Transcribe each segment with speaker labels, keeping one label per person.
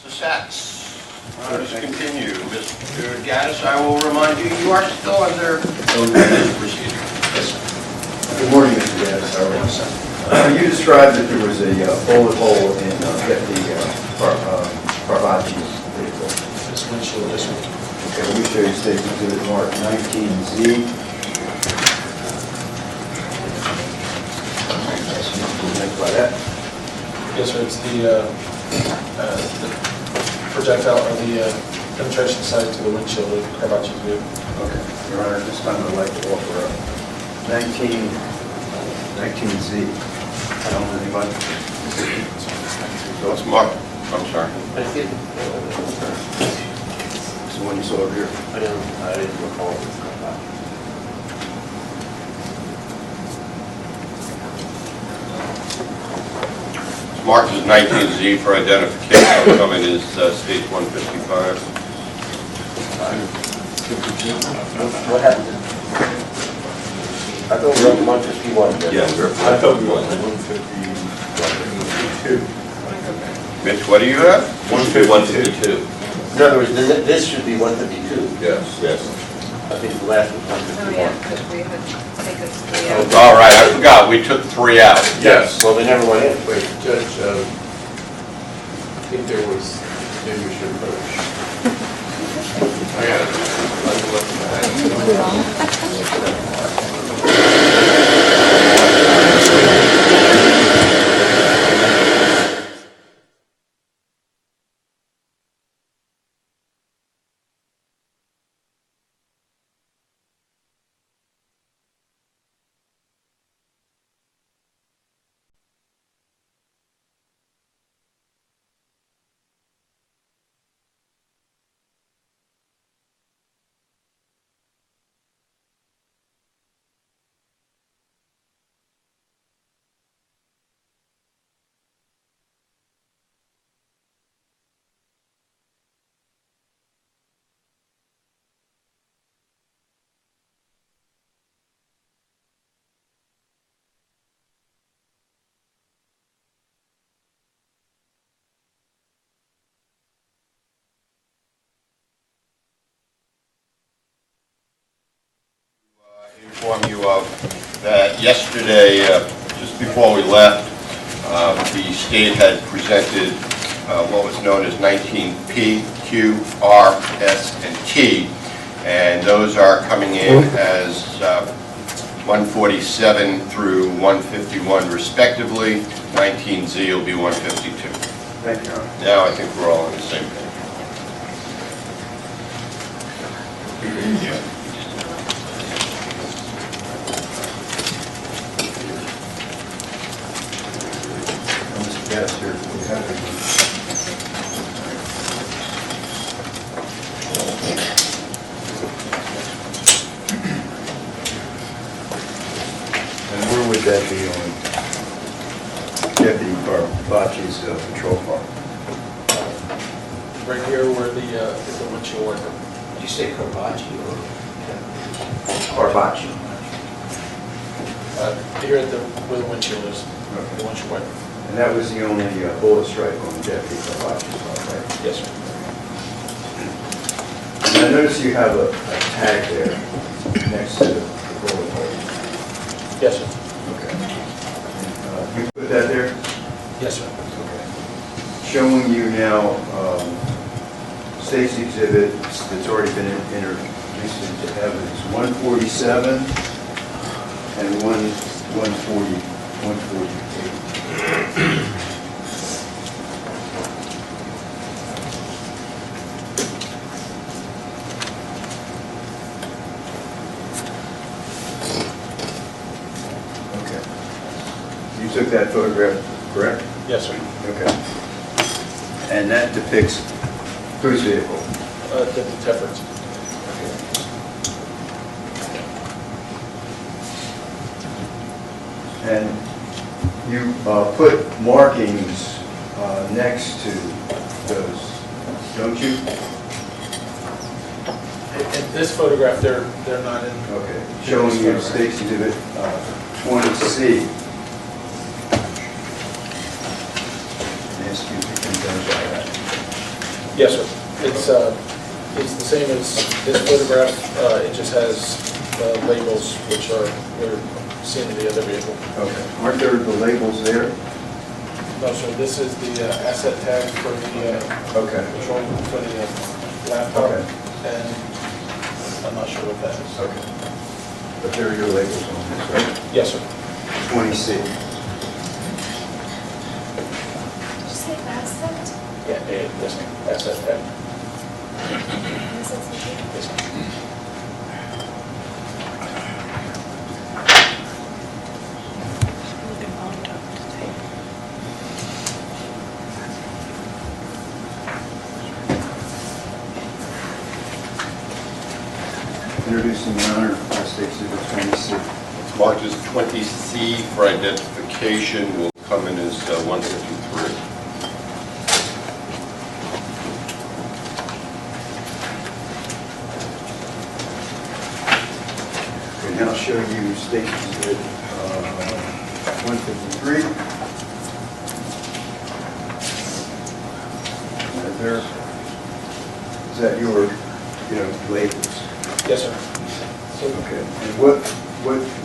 Speaker 1: Mr. Sachs, let us continue. Mr. Gattis, I will remind you, you are still under this procedure. Yes, sir.
Speaker 2: Good morning, Mr. Gattis. How are you, sir? You described that there was a bullet hole in Parvati's vehicle.
Speaker 3: This windshield, this one.
Speaker 2: Okay, let me show you State Exhibit Mark 19Z. By that.
Speaker 3: Yes, sir. It's the projectile or the penetration site to the windshield of Caravaggio's vehicle.
Speaker 2: Okay, Your Honor, this time I'd like to offer a 19Z. I don't know anybody.
Speaker 1: So it's Mark. I'm sorry.
Speaker 2: It's the one you saw over here.
Speaker 4: I didn't recall.
Speaker 1: Marked as 19Z for identification. Coming is stage 155.
Speaker 4: What happened? I thought we were on 151.
Speaker 1: Yeah, we're
Speaker 4: I thought we were on
Speaker 2: 152.
Speaker 1: Mitch, what do you have?
Speaker 4: 152. In other words, this should be 152.
Speaker 1: Yes. Yes.
Speaker 4: I think the last was
Speaker 5: Oh,
Speaker 4: 151.
Speaker 5: yeah, because we had taken 3 out.
Speaker 1: All right, I forgot. We took 3 out.
Speaker 4: Yes. Well, they never went in.
Speaker 6: Wait, Judge, I think there was, maybe we should approach. I got it.
Speaker 1: Inform you of that yesterday, just before we left, the state had presented what was known as 19P, Q, R, S, and T, and those are coming in as 147 through 151 respectively. 19Z will be 152.
Speaker 2: Thank you, Your Honor.
Speaker 1: Now I think we're all on the same page. Yeah.
Speaker 2: Mr. Gattis, here, we have it. And where would that be on Deputy Caravaggio's patrol car?
Speaker 3: Right here where the is the windshield wiper.
Speaker 4: Did you say Caravaggio or?
Speaker 2: Caravaggio.
Speaker 3: Here at the where the windshield is, the windshield wiper.
Speaker 2: And that was the only bullet strike on Deputy Caravaggio's car, right?
Speaker 3: Yes, sir.
Speaker 2: And I notice you have a tag there next to the bullet hole.
Speaker 3: Yes, sir.
Speaker 2: Okay. You put that there?
Speaker 3: Yes, sir.
Speaker 2: Okay. Showing you now state's exhibit that's already been introduced into evidence, 147 and 148. Okay. You took that photograph, correct?
Speaker 3: Yes, sir.
Speaker 2: Okay. And that depicts whose vehicle?
Speaker 3: The Tephford's.
Speaker 2: And you put markings next to those, don't you?
Speaker 3: In this photograph, they're not in.
Speaker 2: Okay. Showing you State's Exhibit 20C. Ask you to identify that.
Speaker 3: Yes, sir. It's the same as this photograph. It just has the labels, which are seen in the other vehicle.
Speaker 2: Okay. Aren't there the labels there?
Speaker 3: No, sir. This is the asset tag for the
Speaker 2: Okay.
Speaker 3: control for the laptop,
Speaker 2: Okay.
Speaker 3: and I'm not sure what that is.
Speaker 2: Okay. But there are your labels on this, right?
Speaker 3: Yes, sir.
Speaker 2: 20C.
Speaker 5: Did you say asset?
Speaker 3: Yeah, yes, ma'am. Asset tag.
Speaker 5: Asset something?
Speaker 3: Yes, ma'am.
Speaker 2: Introducing the honor Ballistic Exhibit 20C.
Speaker 1: It's marked as 20C for identification, will come in as 153.
Speaker 2: Okay, now I'll show you State's Exhibit 153. Right there. Is that your, labels?
Speaker 3: Yes, sir. So,
Speaker 2: Okay. And what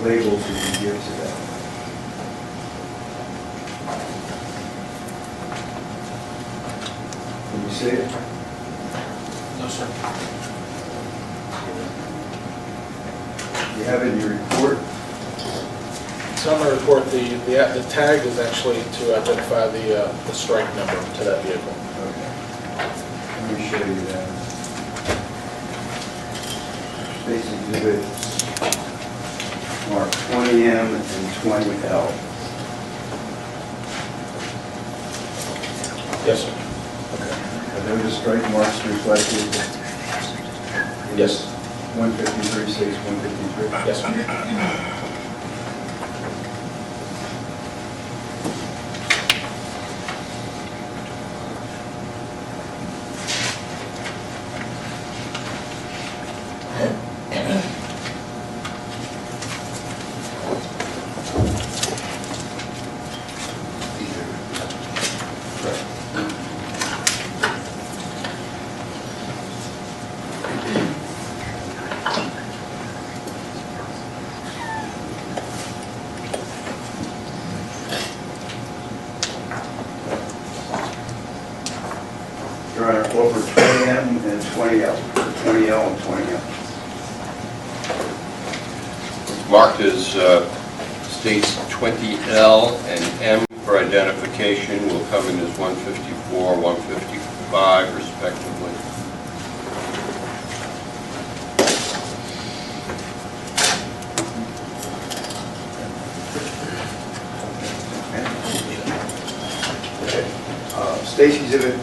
Speaker 2: labels did you give to that? Can you see it?
Speaker 3: no, sir.
Speaker 2: You have it in your report?
Speaker 3: So on the report, the tag is actually to identify the strike number to that vehicle.
Speaker 2: Okay. Let me show you that. State's Exhibit marked 20M and 20L.
Speaker 3: Yes, sir.
Speaker 2: Okay. Are those strike marks reflected?
Speaker 3: Yes.
Speaker 2: 153, states 153?
Speaker 3: Yes, sir.
Speaker 2: Your Honor, over 20M and 20L, 20L and 20M.
Speaker 1: It's marked as states 20L and M for identification, will come in as 154, 155 respectively.
Speaker 2: Okay. State's Exhibit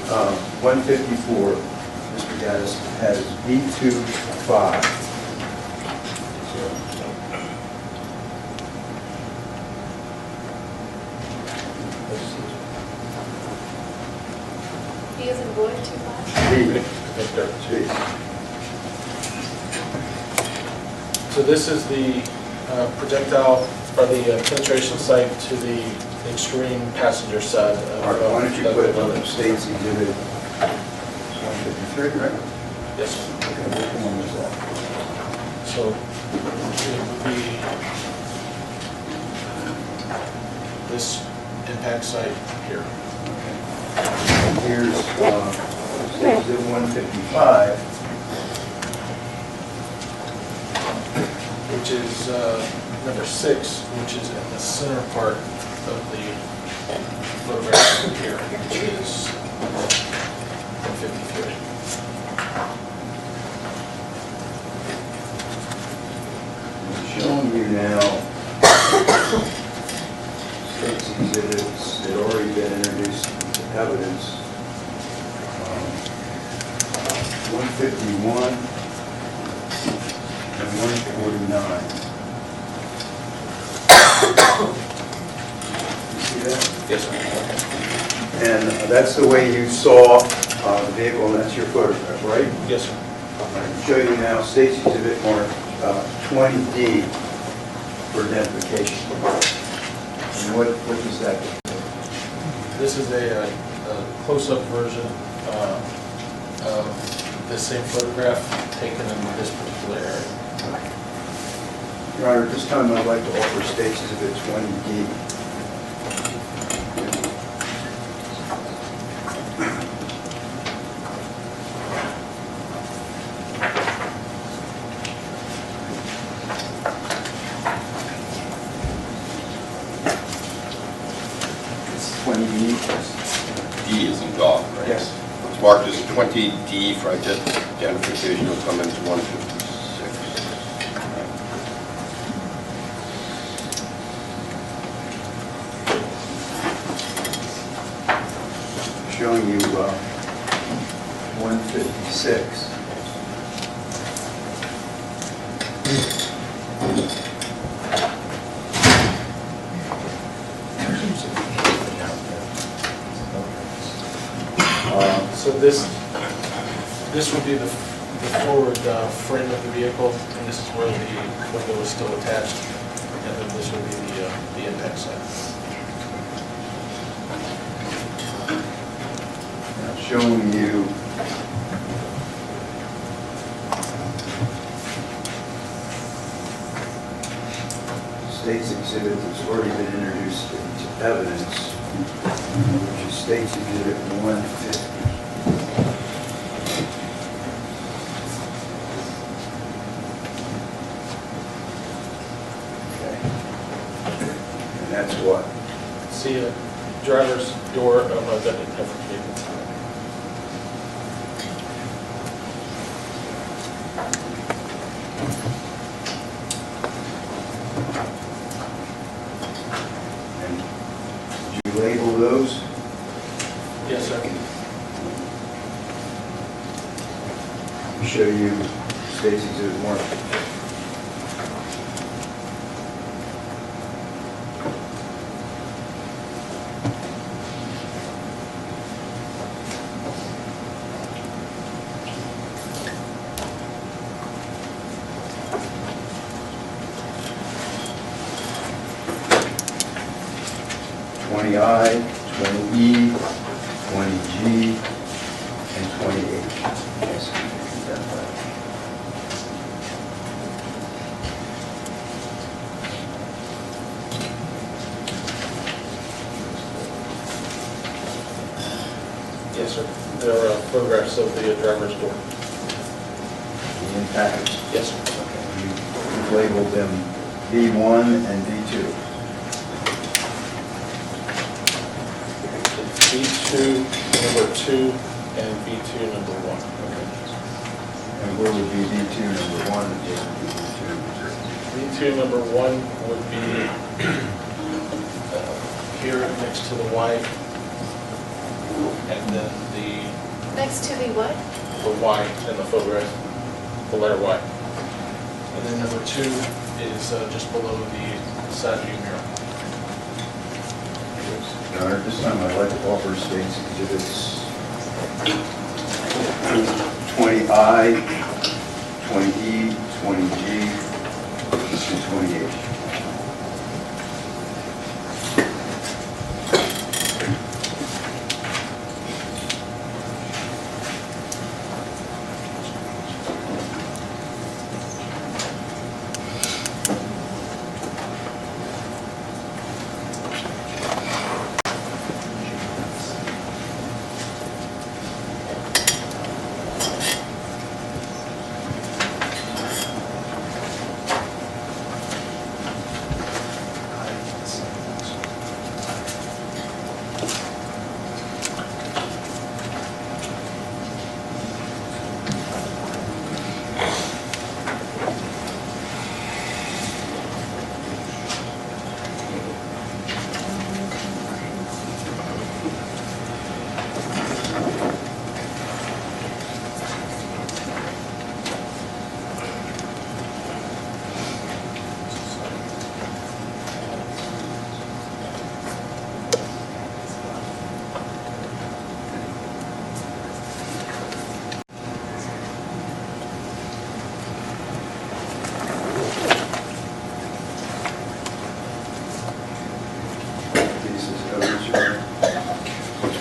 Speaker 2: 154, Mr. Gattis, has B25.
Speaker 5: He is in boy, 2-5?
Speaker 2: B.
Speaker 3: So this is the projectile, or the penetration site to the extreme passenger side.
Speaker 2: All right, why don't you put State's Exhibit 153, right?
Speaker 3: Yes, sir.
Speaker 2: Okay, which one was that?
Speaker 3: So it would be this impact site here.
Speaker 2: Here's State's Exhibit 155.
Speaker 3: Which is number 6, which is in the center part of the photograph here, which is 153.
Speaker 2: I'm showing you now State's exhibits that already been introduced into evidence. 151 and 149. You see that?
Speaker 3: Yes, sir.
Speaker 2: And that's the way you saw the vehicle, and that's your photograph, right?
Speaker 3: Yes, sir.
Speaker 2: I'll show you now State's exhibit mark 20D for identification. And what does that do?
Speaker 3: This is a close-up version of the same photograph taken in this particular area.
Speaker 2: Your Honor, at this time, I'd like to offer State's Exhibit 20D. It's 20D.
Speaker 1: D is in golf, right?
Speaker 2: Yes.
Speaker 1: It's marked as 20D for identification, will come into 156.
Speaker 2: Showing you 156.
Speaker 3: So this would be the forward frame of the vehicle, and this is where the window is still attached, and then this would be the impact side.
Speaker 2: Now showing you State's Exhibit that's already been introduced into evidence, which is State's Exhibit 150. Okay. And that's what?
Speaker 3: See a driver's door of a Gattis Testifies vehicle.
Speaker 2: And did you label those?
Speaker 3: Yes, sir.
Speaker 2: Show you State's Exhibit 1. I, 20E, 20G, and 20H. Yes.
Speaker 3: Yes, sir. There are photographs of the driver's door.
Speaker 2: The impact.
Speaker 3: Yes, sir.
Speaker 2: You've labeled them V1 and V2.
Speaker 3: B2 number 2 and B2 number 1.
Speaker 2: And where would be V2 number 1 and V2?
Speaker 3: B2 number 1 would be here next to the Y, and then
Speaker 5: Next to the what?
Speaker 3: the Y in the photograph, the letter Y. And then number 2 is just below the side view mirror.
Speaker 2: Your Honor, at this time I'd like to offer State's Exhibits 20I, 20E, 20G, and 20H.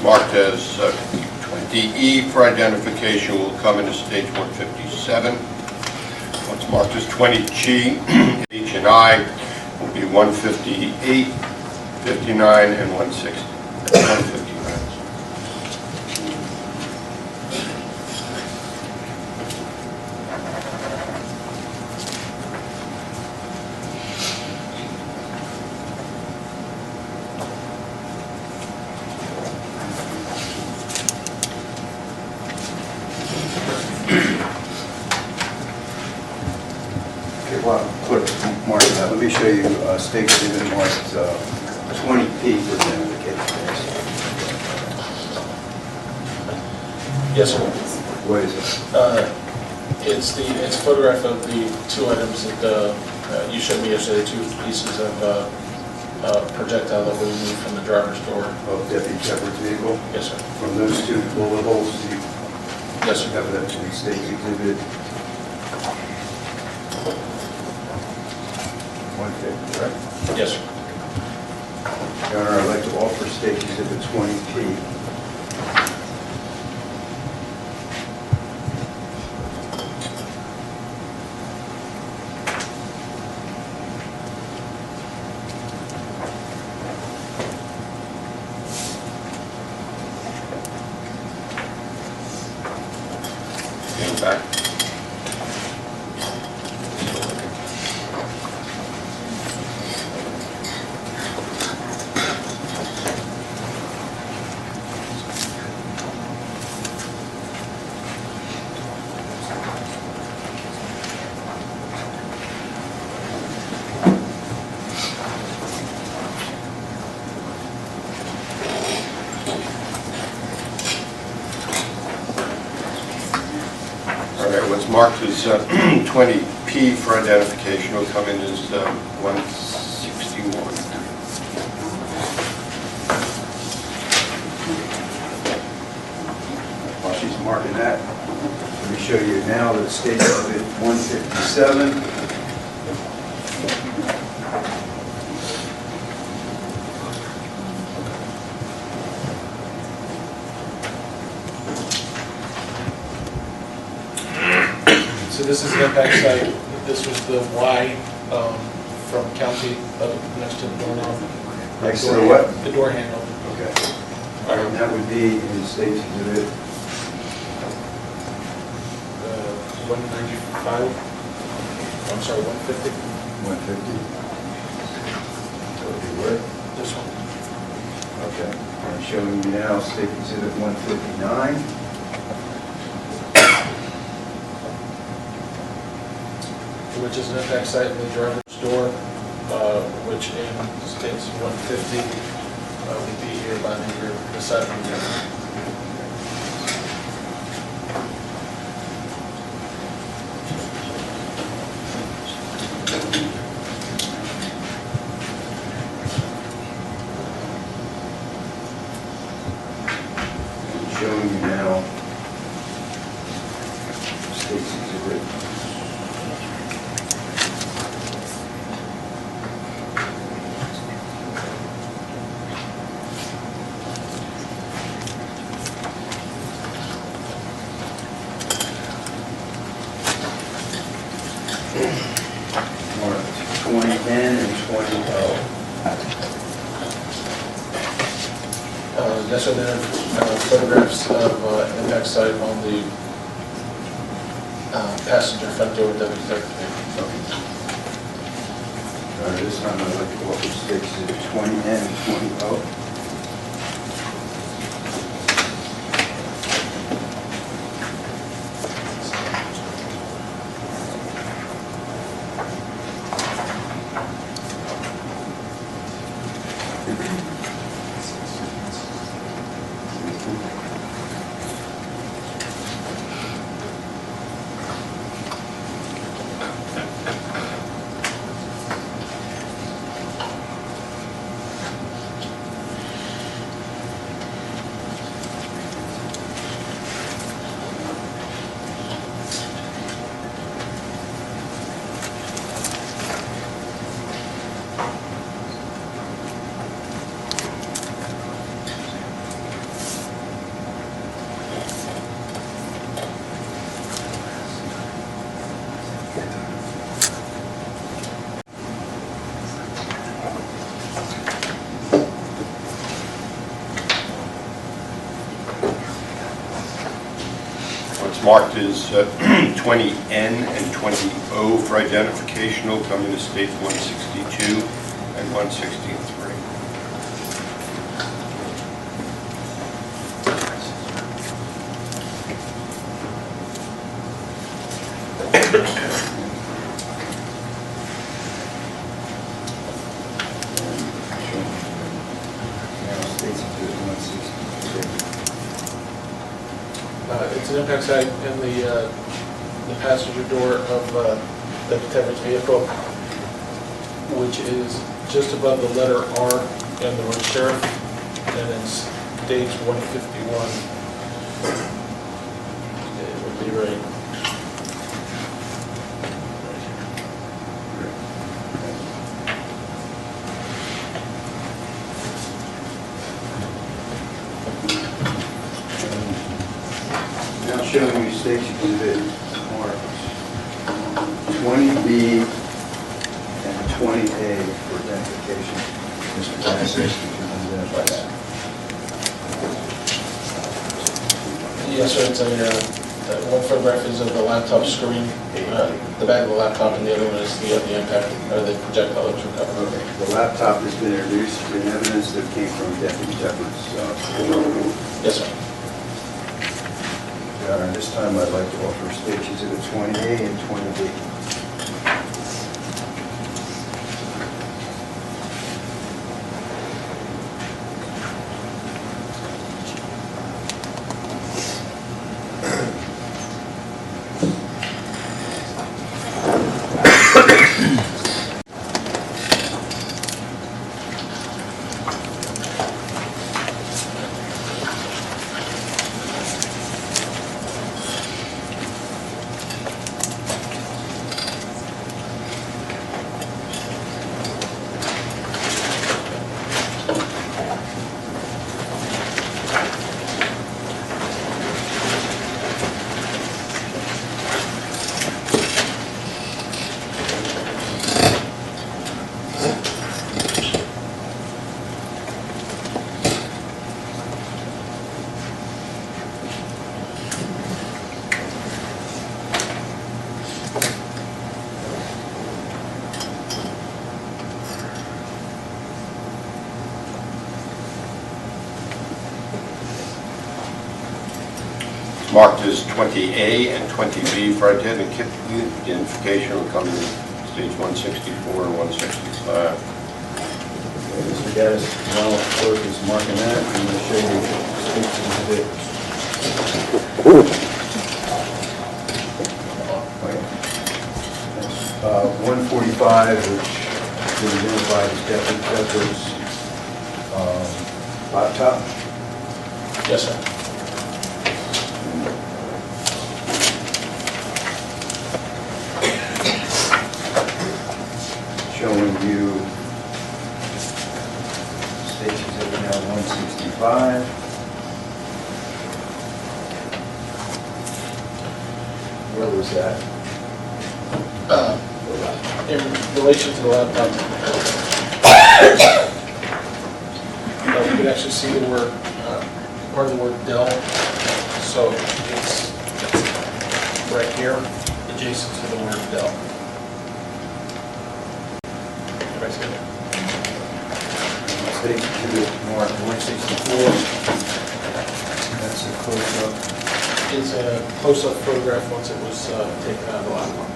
Speaker 1: Marked as 20. DE for identification will come into stage 157. What's marked as 20G, H and I will be 158, 59, and 160. 159.
Speaker 2: Okay, well, clerk, mark that. Let me show you state exhibit marked 20P for identification.
Speaker 3: Yes, sir.
Speaker 2: What is it?
Speaker 3: It's a photograph of the two items that you showed me yesterday, two pieces of projectile that we removed from the driver's door.
Speaker 2: Of Deputy Tephford's vehicle?
Speaker 3: Yes, sir.
Speaker 2: From those two bullet holes, you
Speaker 3: Yes, sir.
Speaker 2: have that to be state exhibit 150, right?
Speaker 3: Yes, sir.
Speaker 2: Your Honor, I'd like to offer state exhibit 20P.
Speaker 1: Back. All right, what's marked as 20P for identification will come in as 161.
Speaker 2: While she's marking that, let me show you now the state exhibit 157.
Speaker 3: So this is the impact site. This was the Y from county next to the doorknob.
Speaker 2: Next to the what?
Speaker 3: The door handle.
Speaker 2: Okay. And that would be in state exhibit
Speaker 3: 195. I'm sorry, 150.
Speaker 2: 150. That would be where?
Speaker 3: This one.
Speaker 2: Okay. I'm showing you now state exhibit 159.
Speaker 3: Which is an impact site in the driver's door, which in states 150 would be here by the side of the door.
Speaker 2: Showing you now state's exhibit 20N and 20L.
Speaker 3: Yes, sir, there are photographs of impact site on the passenger front door that was there.
Speaker 2: This time I'd like to offer state exhibit 20N and 20O.
Speaker 1: It's marked as 20N and 20O for identification. Will come in stage 162 and 163.
Speaker 2: Now, States Exhibit 163.
Speaker 3: It's an impact site in the passenger door of the Tephford's vehicle, which is just above the letter R in the word sheriff, and it's stage 151. It would be right.
Speaker 2: Now showing you States Exhibit marked 20B and 20A for identification. Mr. Ballistic, you can identify that.
Speaker 3: Yes, sir, it's one photograph is of the laptop screen, the back of the laptop, and the other one is the impact, or the projectile that was recovered.
Speaker 2: Okay, the laptop has been introduced in evidence that came from Deputy Tephford's.
Speaker 3: Yes, sir.
Speaker 2: Your Honor, this time I'd like to offer States Exhibit 20A and 20B.
Speaker 1: Marked as 20A and 20B for identification. Will come in stage 164 and 165.
Speaker 2: Mr. Gattis, while clerk is marking that, I'm going to show you States Exhibit. 145, which is identified as Deputy Tephford's laptop.
Speaker 3: Yes, sir.
Speaker 2: Showing you States Exhibit now 165. Where was that?
Speaker 3: In relation to the laptop, you can actually see the word, part of the word Dell. So it's right here, adjacent to the word Dell. Everybody see it?
Speaker 2: States Exhibit marked 164. That's a close-up.
Speaker 3: It's a close-up photograph once it was taken out of the laptop.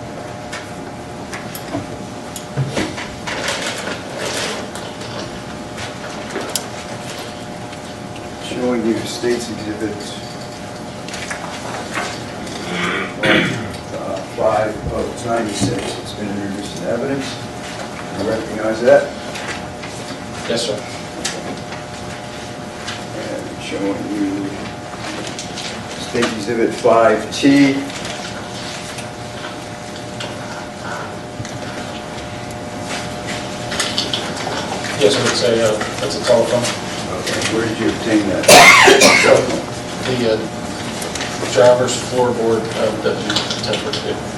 Speaker 2: Showing you States Exhibit 5/96. It's been introduced in evidence. You recognize that?
Speaker 3: Yes, sir.
Speaker 2: And showing you State Exhibit 5T.
Speaker 3: Yes, sir, it's a telephone.
Speaker 2: Okay, where did you obtain that?
Speaker 3: The driver's floorboard of the Tephford vehicle.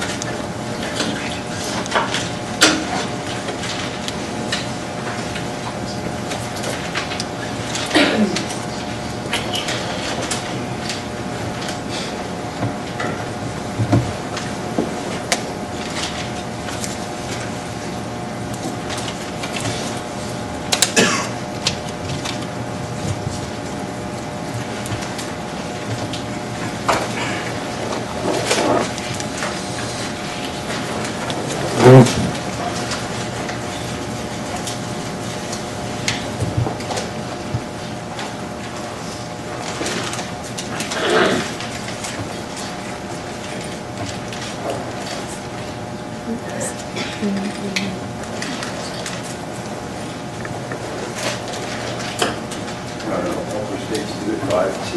Speaker 2: States Exhibit 5T.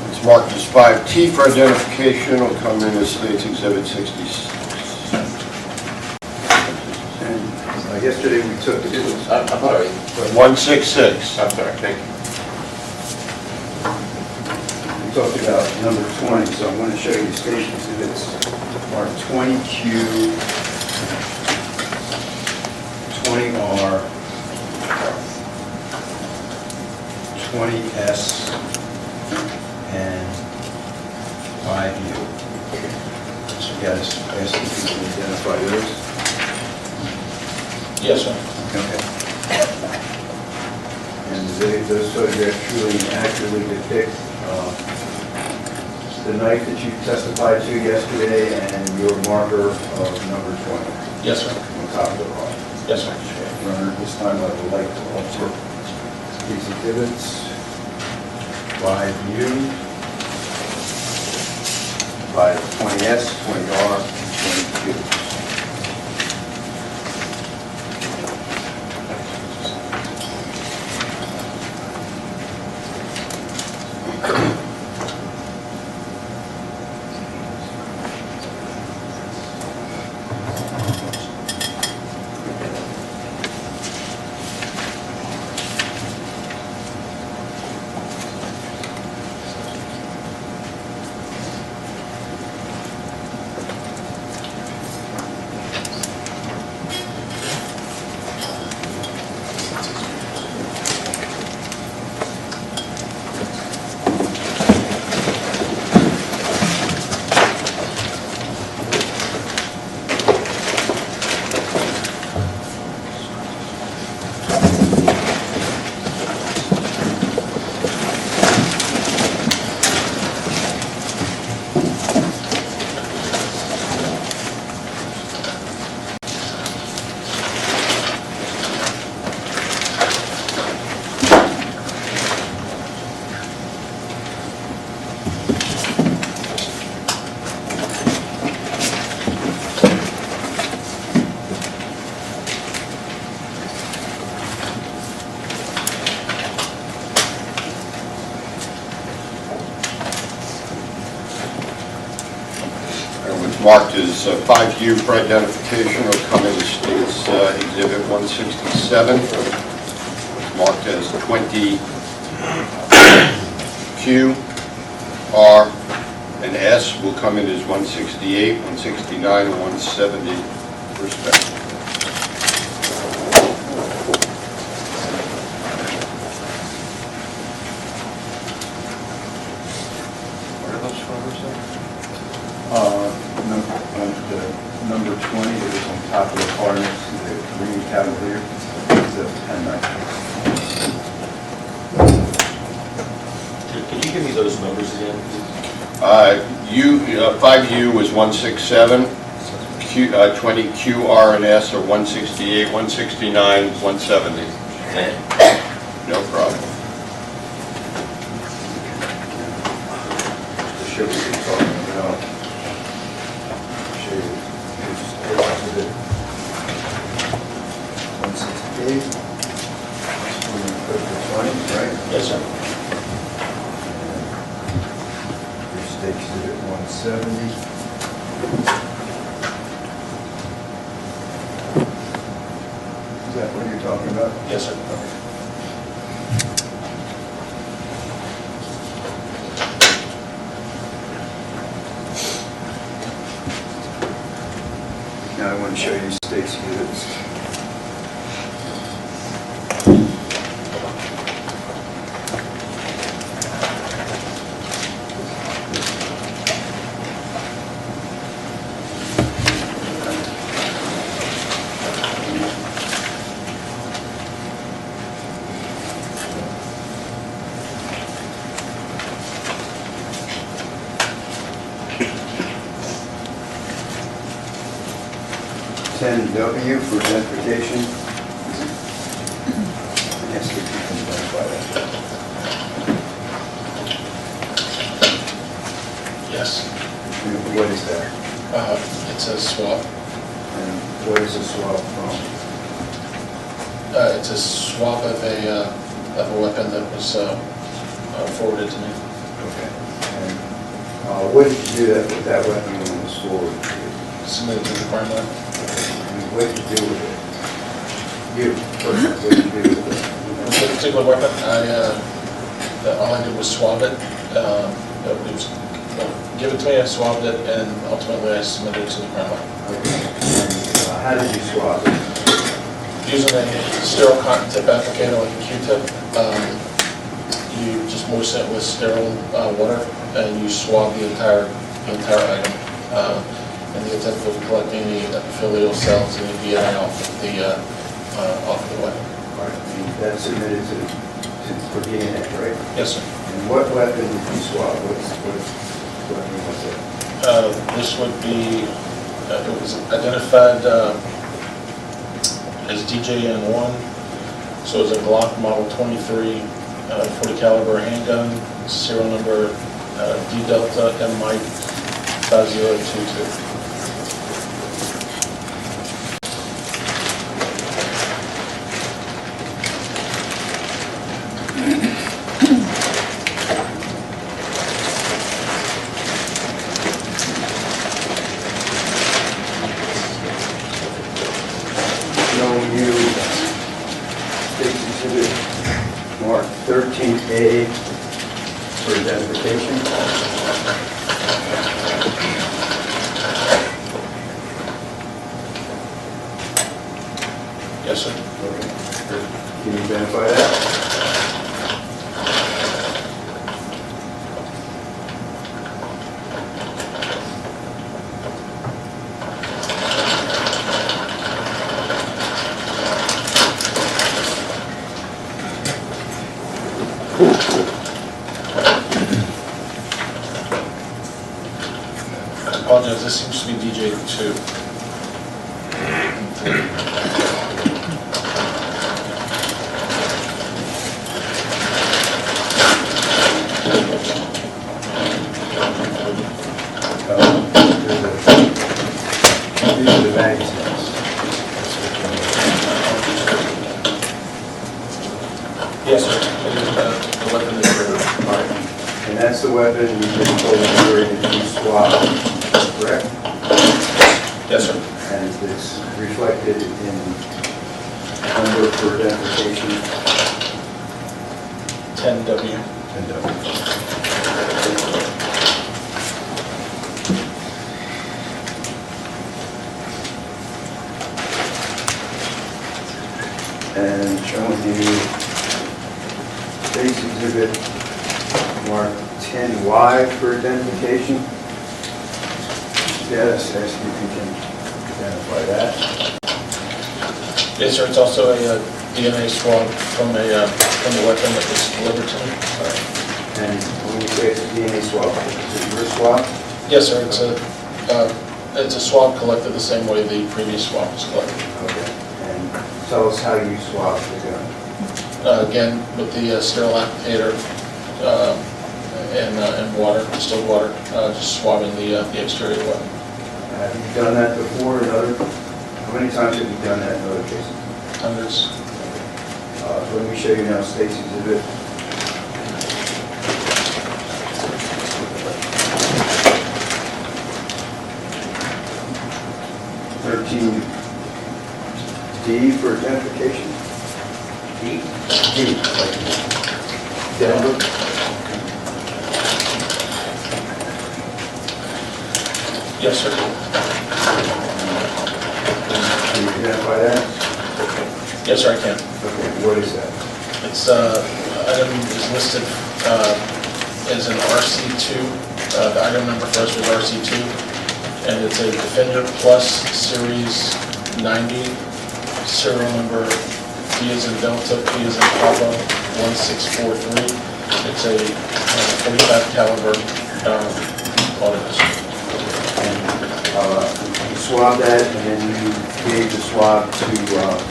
Speaker 1: It's marked as 5T for identification. Will come in as State's Exhibit 66.
Speaker 2: And yesterday we took the...
Speaker 4: I'm sorry.
Speaker 1: 166.
Speaker 6: I'm sorry, thank you.
Speaker 2: We talked about number 20, so I'm going to show you state exhibits marked 20Q, 20R, 20S, and 5U. So you guys asked if you can identify those.
Speaker 3: Yes, sir.
Speaker 2: Okay. And those photographs truly and accurately depict the knife that you testified to yesterday and your marker of number 20
Speaker 3: Yes, sir.
Speaker 2: on top of the car.
Speaker 3: Yes, sir.
Speaker 2: Your Honor, this time I would like to alter these exhibits. 5U, 20S, 20R, and 20Q.
Speaker 1: Marked as 5U for identification will come in as State's Exhibit 167. Marked as 20Q, R, and S will come in as 168, 169, and 170 respectively.
Speaker 6: Where are those photos at?
Speaker 2: Number 20 that is on top of the car next to the green Cavalier is a 10-9.
Speaker 7: Can you give me those numbers again, please?
Speaker 1: 5U was 167, 20 Q, R, and S are 168, 169, 170. No problem.
Speaker 2: To show what you're talking about. Show you. Here's exhibit 168. We're going to put the 20, right?
Speaker 3: Yes, sir.
Speaker 2: Here's state exhibit 170. Is that what you're talking about?
Speaker 3: Yes, sir.
Speaker 2: Now I want to show you state's exhibits. 10W for identification. Yes, if you can identify that.
Speaker 3: Yes.
Speaker 2: What is that?
Speaker 3: It's a swab.
Speaker 2: And what is a swab from?
Speaker 3: It's a swab of a weapon that was forwarded to me.
Speaker 2: Okay. And what did you do with that weapon when it was forwarded to you?
Speaker 3: Submitted to the crime lab.
Speaker 2: And what did you do with it? You, personally, what did you do with it?
Speaker 3: With this particular weapon, all I did was swab it. It was given to me, I swabbed it, and ultimately I submitted it to the crime lab.
Speaker 2: Okay. And how did you swab it?
Speaker 3: Using a sterile cotton tip applicator like a Q-tip, you just moisten it with sterile water, and you swab the entire item. And the intent was collecting the epithelial cells and the DNA off the weapon.
Speaker 2: All right. And that's submitted for DNA, right?
Speaker 3: Yes, sir.
Speaker 2: And what weapon did you swab? What weapon was it?
Speaker 3: This would be, it was identified as DJN1, so it's a Glock Model 23 .40 caliber handgun, serial number D Delta M Mike 5022.
Speaker 2: Showing you State's Exhibit Mark 13A for identification.
Speaker 3: Yes, sir.
Speaker 2: Okay. Can you identify that?
Speaker 3: I apologize, this seems to be DJ2.
Speaker 2: These are the magazines.
Speaker 3: Yes, sir. It is the weapon that you're...
Speaker 2: All right. And that's the weapon you've been told to be swabbed, correct?
Speaker 3: Yes, sir.
Speaker 2: And it's reflected in number for identification.
Speaker 3: 10W.
Speaker 2: And showing you State's Exhibit Mark 10Y for identification. Yes, ask if you can identify that.
Speaker 3: Yes, sir. It's also a DNA swab from the weapon that was delivered to me.
Speaker 2: All right. And when you say it's a DNA swab, is it your swab?
Speaker 3: Yes, sir. It's a swab collected the same way the previous swab was collected.
Speaker 2: Okay. And tell us how you swab the gun.
Speaker 3: Again, with the sterile applicator and water, distilled water, just swabbing the exterior weapon.
Speaker 2: Have you done that before in other, how many times have you done that in other cases?
Speaker 3: Hundreds.
Speaker 2: Let me show you now State's Exhibit. D for identification. D? D, like Denver.
Speaker 3: Yes, sir.
Speaker 2: Can you identify that?
Speaker 3: Yes, sir, I can.
Speaker 2: Okay, what is that?
Speaker 3: It's item is listed as an RC2. The item number first was RC2, and it's a Defender Plus Series 90, serial number D as in Delta, P as in Papa 1643. It's a 45 caliber automatic.
Speaker 2: And you swabbed that, and then you gave the swab to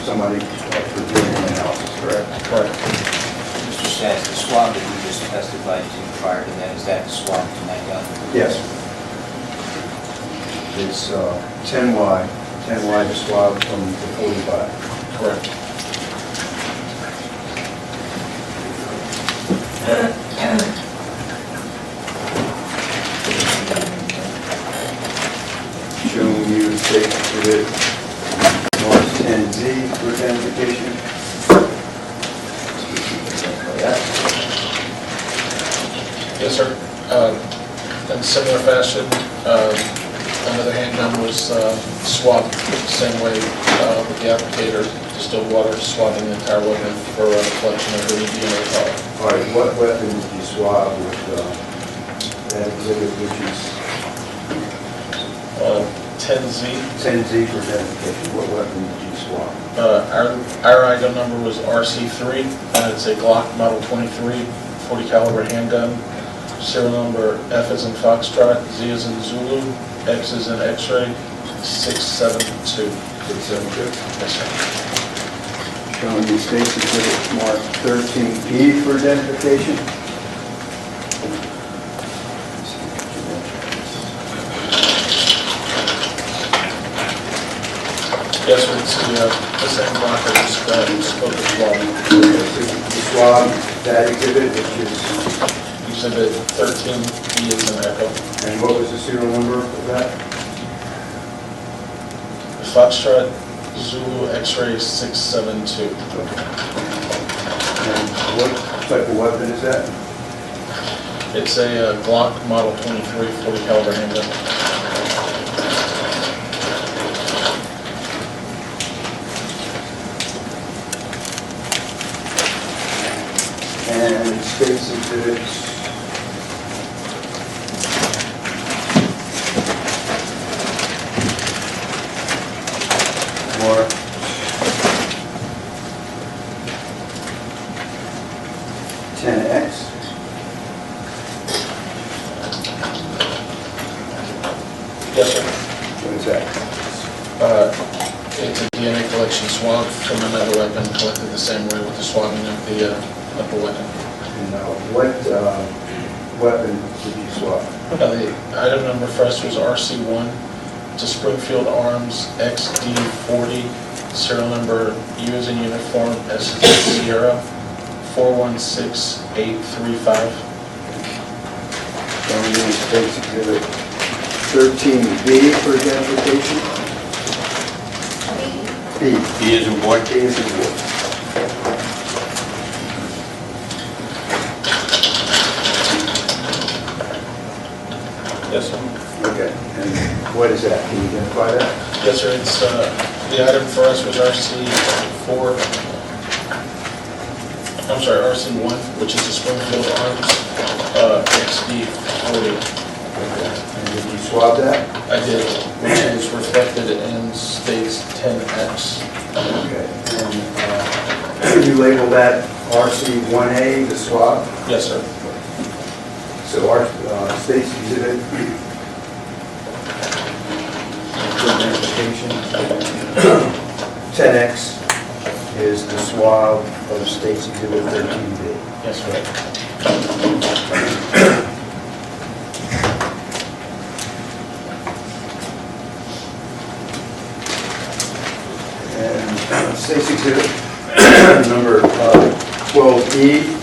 Speaker 2: somebody for doing an analysis, correct?
Speaker 3: Correct.
Speaker 8: Mr. Stats, the swab that you just testified to prior to that, is that the swab to that gun?
Speaker 2: Yes. It's 10Y, 10Y the swab from the 45.
Speaker 3: Correct.
Speaker 2: Showing you state exhibit Mark 10Z for identification.
Speaker 3: Yes, sir. In similar fashion, another handgun was swabbed the same way with the applicator, distilled water, swabbing the entire weapon for collection of any DNA product.
Speaker 2: All right, what weapon did you swab with that exhibit, which is
Speaker 3: 10Z.
Speaker 2: 10Z for identification? What weapon did you swab?
Speaker 3: Our item number was RC3, and it's a Glock Model 23 40 caliber handgun. Serial number F as in Foxtrot, Z as in Zulu, X as in X-ray, 672.
Speaker 2: 672?
Speaker 3: Yes, sir.
Speaker 2: Showing you state's exhibit Mark 13E for identification.
Speaker 3: Yes, sir, it's the same Glock I just spoke of swab.
Speaker 2: The swab, that exhibit, which is,
Speaker 3: Exhibit 13E is an Echo.
Speaker 2: and what was the serial number of that?
Speaker 3: Foxtrot Zulu X-ray 672.
Speaker 2: And what type of weapon is that?
Speaker 3: It's a Glock Model 23 40 caliber handgun.
Speaker 2: And state's exhibits Mark 10X.
Speaker 3: Yes, sir.
Speaker 2: What is that?
Speaker 3: It's a DNA collection swab from another weapon collected the same way with the swabbing of the weapon.
Speaker 2: And what weapon did you swab?
Speaker 3: The item number for us was RC1 to Springfield Arms XD40, serial number U as in uniform, S as in Sierra, 416835.
Speaker 2: Showing you state's exhibit 13B for identification. B.
Speaker 1: He is in what?
Speaker 2: B is in board.
Speaker 3: Yes, sir.
Speaker 2: Okay, and what is that? Can you identify that?
Speaker 3: Yes, sir. It's the item for us was RC4. I'm sorry, RC1, which is the Springfield Arms XD40.
Speaker 2: And did you swab that?
Speaker 3: I did, which is reflected in states 10X.
Speaker 2: Okay, and you label that RC1A, the swab?
Speaker 3: Yes, sir.
Speaker 2: So our state's exhibit for identification, 10X is the swab of state's exhibit 13B.
Speaker 3: Yes, sir.
Speaker 2: And state's exhibit number 12E.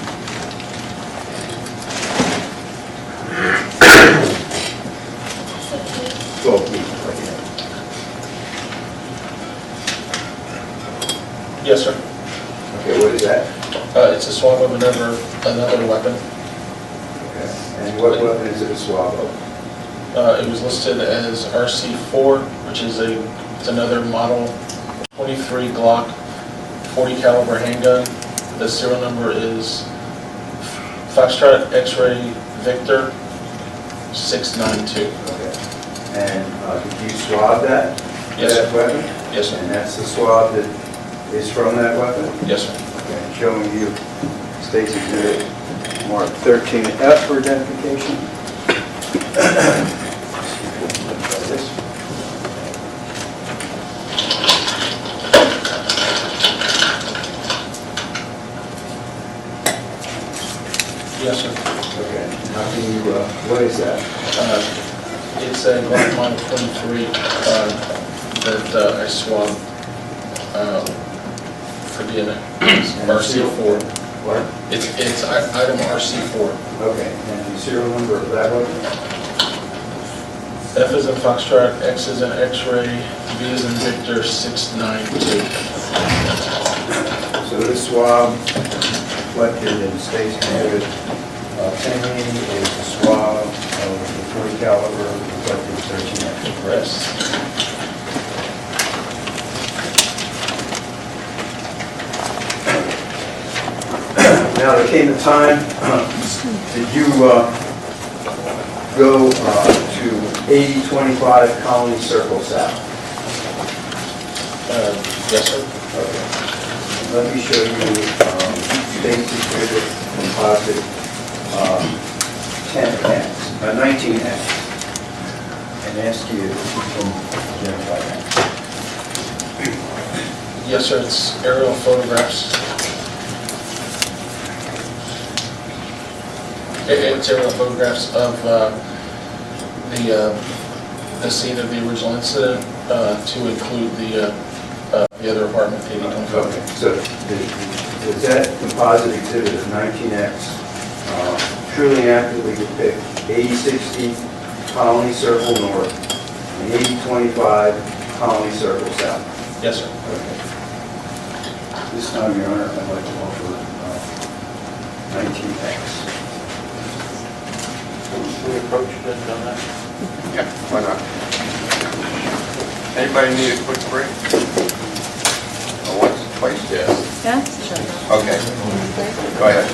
Speaker 3: Yes, sir.
Speaker 2: Okay, what is that?
Speaker 3: It's a swab of another weapon.
Speaker 2: Okay. And what weapon is it a swab of?
Speaker 3: It was listed as RC4, which is it's another model 23 Glock 40 caliber handgun. The serial number is Foxtrot X-ray Victor 692.
Speaker 2: Okay. And did you swab that?
Speaker 3: Yes,
Speaker 2: That
Speaker 3: sir.
Speaker 2: weapon?
Speaker 3: Yes, sir.
Speaker 2: And that's the swab that is from that weapon?
Speaker 3: Yes, sir.
Speaker 2: Okay. Showing you state's exhibit mark 13F for identification.
Speaker 3: Yes, sir.
Speaker 2: Okay. How can you, what is that?
Speaker 3: It's a Glock Model 23 that I swabbed for DNA. RC4.
Speaker 2: What?
Speaker 3: It's item RC4.
Speaker 2: Okay, and the serial number of that one?
Speaker 3: F is in Foxtrot, X is in X-ray, V is in Victor, 692.
Speaker 2: So this swab collected in State's Exhibit 10A is a swab of the .40 caliber collected 13X.
Speaker 3: Rest.
Speaker 2: Now, there came a time, did you go to 8025 Colony Circle South?
Speaker 3: Yes, sir.
Speaker 2: Okay. Let me show you State's Exhibit composite 10X, 19X, and ask you if you can identify that.
Speaker 3: Yes, sir, it's aerial photographs. It's aerial photographs of the scene of the original incident to include the other apartment, 8025.
Speaker 2: Okay, so does that composite exhibit of 19X truly accurately depict 8060 Colony Circle North and 8025 Colony Circle South?
Speaker 3: Yes, sir.
Speaker 2: Okay. This time, Your Honor, I'd like to offer 19X.
Speaker 6: Should we approach it on that?
Speaker 1: Yeah, why not? Anybody need a quick break? Or once, twice?
Speaker 6: Yes.
Speaker 5: Yeah, sure.
Speaker 1: Okay, go ahead.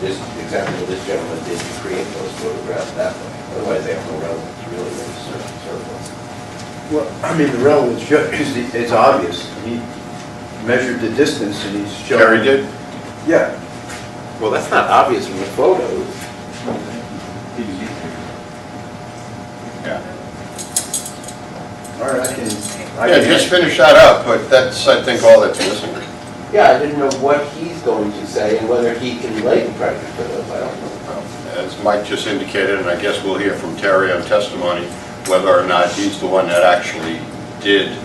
Speaker 4: this, exactly what this gentleman did to create those photographs that way. Otherwise, they have no relevance really in this surplus.
Speaker 2: Well, I mean, the relevance is, it's obvious. He measured the distance and he's showing.
Speaker 1: Jerry did?
Speaker 2: Yeah.
Speaker 4: Well, that's not obvious from the photos.
Speaker 1: Yeah.
Speaker 2: All right, I can.
Speaker 1: Yeah, just finish that up, but that's, I think, all that's missing.
Speaker 4: Yeah, I didn't know what he's going to say and whether he can relate the prejudice to those, I don't know.
Speaker 1: As Mike just indicated, and I guess we'll hear from Terry on testimony, whether or not he's the one that actually did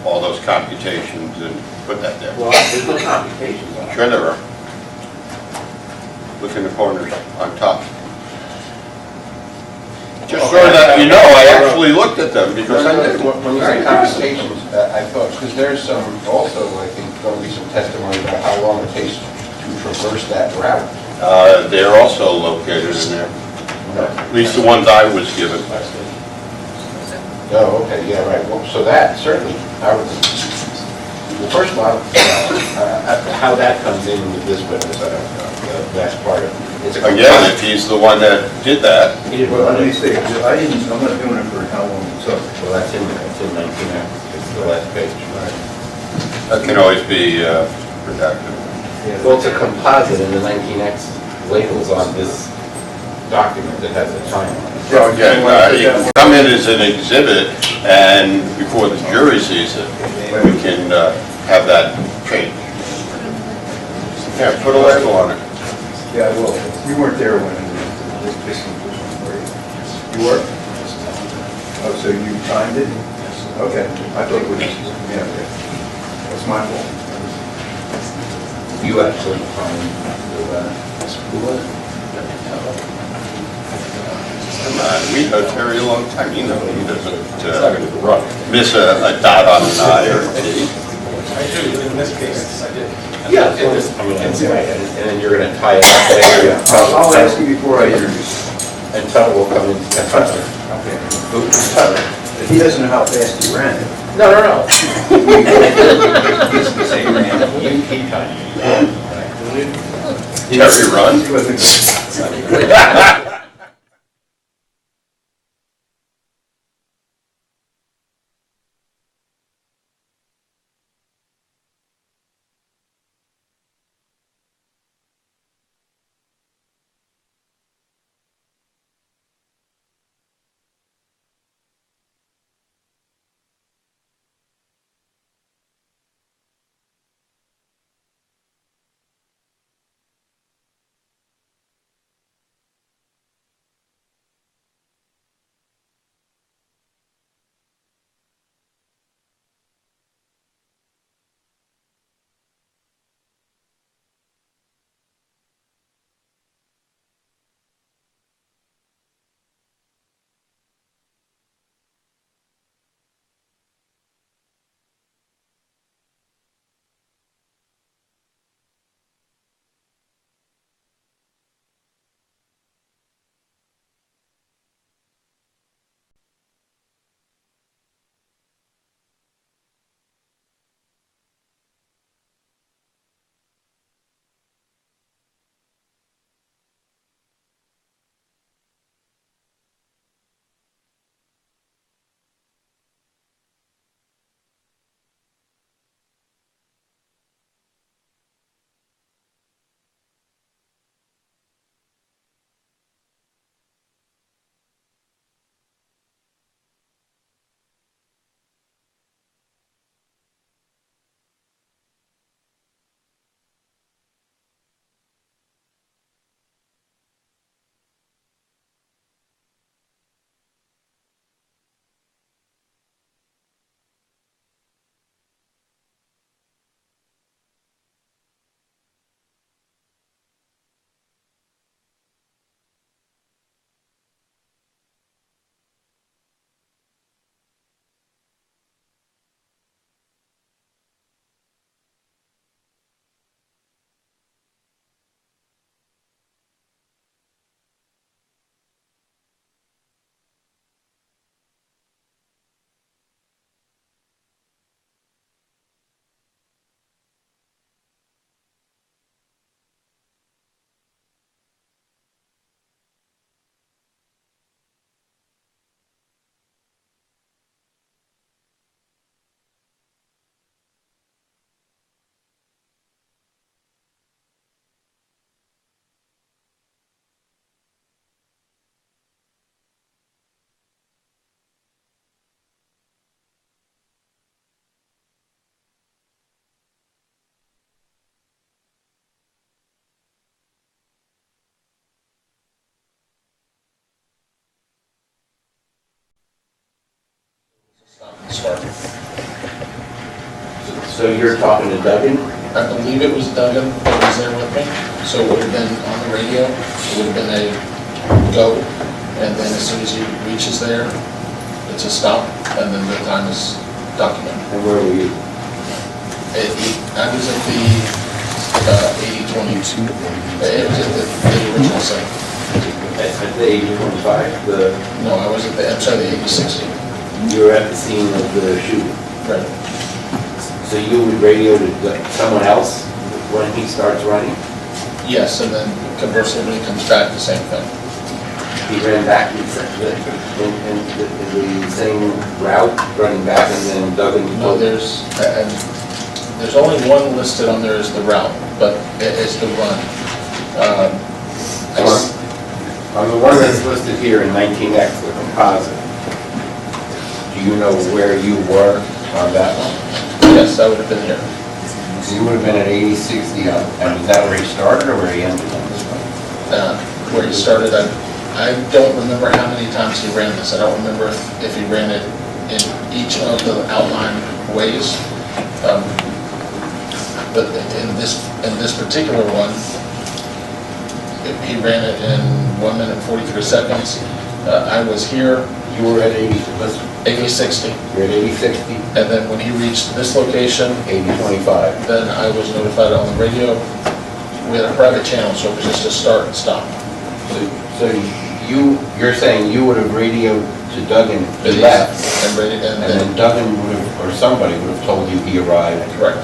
Speaker 1: all those computations and put that there.
Speaker 4: Well, there's no computations on it.
Speaker 1: Sure there are. Look in the corners on top. Just so that you know, I actually looked at them because I did.
Speaker 4: When you say computations, I thought, because there's some, also, I think, going to be some testimony about how long it takes to traverse that route.
Speaker 1: They're also located in there, at least the ones I was given.
Speaker 4: Oh, okay, yeah, right. Well, so that, certainly, I would, well, first of all, how that comes in with this witness, I don't know. That's part of it. It's a
Speaker 1: Again, if he's the one that did that,
Speaker 2: Well, let me see, I'm not doing it for how long it took.
Speaker 4: Well, that's in 19, it's the last page.
Speaker 1: that can always be redacted.
Speaker 4: Well, it's a composite, and the 19X labels on this document that has a time on it.
Speaker 1: So again, you can come in as an exhibit, and before the jury sees it, we can have that changed. Yeah, put a label on it.
Speaker 2: Yeah, well, you weren't there when this was for you. You were? Oh, so you timed it? Okay, I thought it was, yeah, okay. That's my fault.
Speaker 4: You actually find
Speaker 1: Come on, we know Terry a long time, you know he doesn't miss a dot on an I or a T.
Speaker 3: I do, in this case, I did.
Speaker 4: yeah, and then you're going to tie it up later.
Speaker 2: I'll ask you before I introduce.
Speaker 4: And Tuttle will come in.
Speaker 2: Okay. But he doesn't know how fast you ran it.
Speaker 4: No.
Speaker 1: Terry run?
Speaker 2: He wasn't.
Speaker 3: start.
Speaker 4: So you're talking to Duggan?
Speaker 3: I believe it was Duggan that was there with me, so it would have been on the radio, it would have been a go, and then as soon as he reaches there, it's a stop, and then the time is documented.
Speaker 4: And where were you?
Speaker 3: I was at the 80-20, it was at the original site.
Speaker 4: At the 80-25?
Speaker 3: No, I was at the, I'm sorry, the 80-60.
Speaker 4: You were at the scene of the shooting.
Speaker 3: Right.
Speaker 4: So you would radio to someone else when he starts running?
Speaker 3: Yes, and then conversely, when he comes back, the same thing.
Speaker 4: He ran back in the same route, running back, and then Duggan...
Speaker 3: No, there's only one listed on there as the route, but it's the run.
Speaker 4: On the one that's listed here in 19X, the composite, do you know where you were on that one?
Speaker 3: Yes, I would have been here.
Speaker 4: So you would have been at 80-60, and is that where he started or where he ended on this one?
Speaker 3: Where he started, I don't remember how many times he ran this. I don't remember if he ran it in each of the outlined ways. But in this particular one, he ran it in 1 minute 43 seconds. I was here.
Speaker 4: You were at
Speaker 3: 80-60.
Speaker 4: You're at 80-60?
Speaker 3: And then when he reached this location,
Speaker 4: 80-25.
Speaker 3: then I was notified on the radio. We had a private channel, so it was just a start and stop.
Speaker 4: So you're saying you would have radioed to Duggan to left, and then Duggan would have, or somebody would have told you he arrived.
Speaker 3: Correct.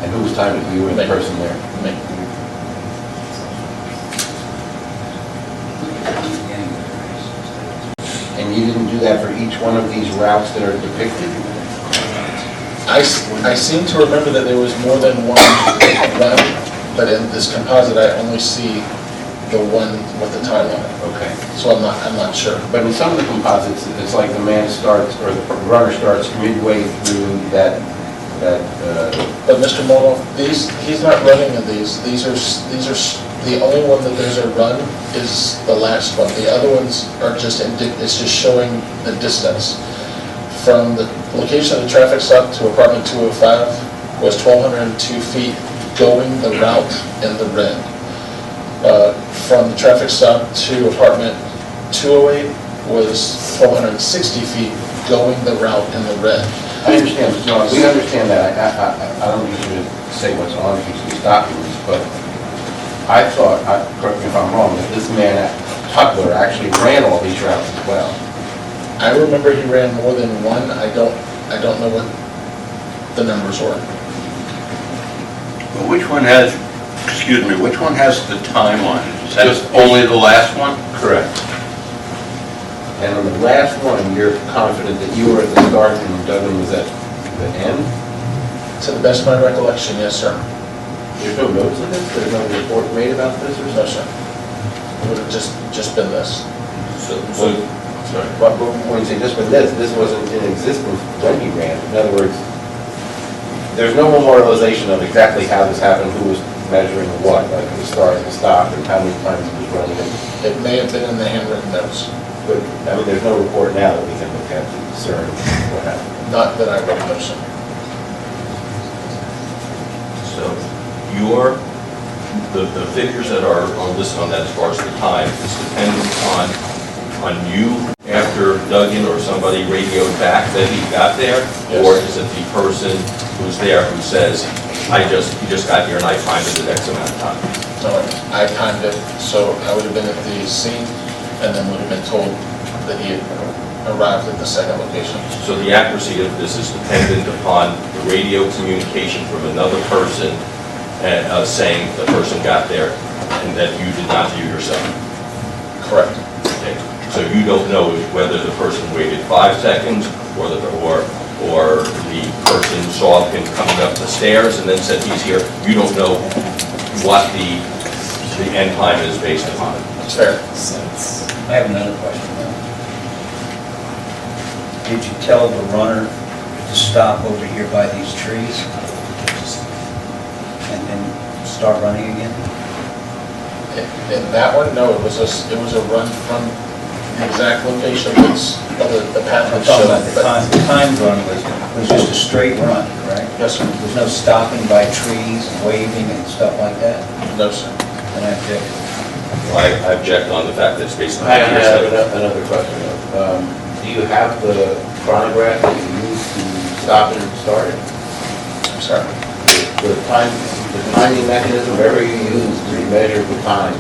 Speaker 4: And whose time was you were the person there?
Speaker 3: Me.
Speaker 4: And you didn't do that for each one of these routes that are depicted?
Speaker 3: I seem to remember that there was more than one run, but in this composite, I only see the one with the time on it.
Speaker 4: Okay.
Speaker 3: So I'm not sure.
Speaker 4: But in some of the composites, it's like the man starts, or the runner starts midway through that
Speaker 3: But Mr. Morloff, he's not running in these. These are the only one that there's a run is the last one. The other ones are just it's just showing the distance from the location of the traffic stop to apartment 205 was 1,202 feet going the route in the red. From the traffic stop to apartment 208 was 1,260 feet going the route in the red.
Speaker 4: I understand, no, we understand that. I don't need you to say what's on these documents, but I thought, correct me if I'm wrong, that this man at Tutler actually ran all these routes as well.
Speaker 3: I remember he ran more than one. I don't know what the numbers were.
Speaker 1: Well, which one has the time on it? Is that
Speaker 4: Just
Speaker 1: only the last one?
Speaker 4: Correct. And on the last one, you're confident that you were at the start and Duggan was at the end?
Speaker 3: To the best of my recollection, yes, sir.
Speaker 4: There's no notes of this? There's no report made about this or
Speaker 3: No,
Speaker 4: something?
Speaker 3: sir. It would have just been this.
Speaker 6: Sorry.
Speaker 4: But when you say just been this wasn't in existence when he ran. In other words, there's no memorialization of exactly how this happened, who was measuring what, like the start and the stop, and how many times he was running it.
Speaker 3: It may have been in the handwritten notes.
Speaker 4: But, I mean, there's no report now that we can look at to discern what happened.
Speaker 3: Not that I would have noticed.
Speaker 7: So the figures that are listed on that as far as the time is dependent on you after Duggan or somebody radioed back that he got there?
Speaker 3: Yes.
Speaker 7: Or is it the person who's there who says, he just got here and I timed it at X amount of time?
Speaker 3: No, I timed it, so I would have been at the scene and then would have been told that he had arrived at the second location.
Speaker 7: So the accuracy of this is dependent upon the radio communication from another person saying the person got there and that you did not view yourself.
Speaker 3: Correct.
Speaker 7: Okay. So you don't know whether the person waited 5 seconds or the person saw him coming up the stairs and then said he's here. You don't know what the end time is based upon it.
Speaker 3: That's fair.
Speaker 8: I have another question though. Did you tell the runner to stop over here by these trees and then start running again?
Speaker 3: In that one, no, it was a run from the exact location that's, the path
Speaker 8: I'm
Speaker 3: that's
Speaker 8: talking
Speaker 3: shown.
Speaker 8: about the time run was just a straight run, correct?
Speaker 3: Yes, sir.
Speaker 8: There's no stopping by trees and waving and stuff like that?
Speaker 3: No, sir.
Speaker 8: And I object.
Speaker 7: I object on the fact that it's based on.
Speaker 4: I have another question. Do you have the chronograph that you use to stop and start it?
Speaker 3: I'm sorry.
Speaker 4: The timing mechanism, whatever you use to measure the time.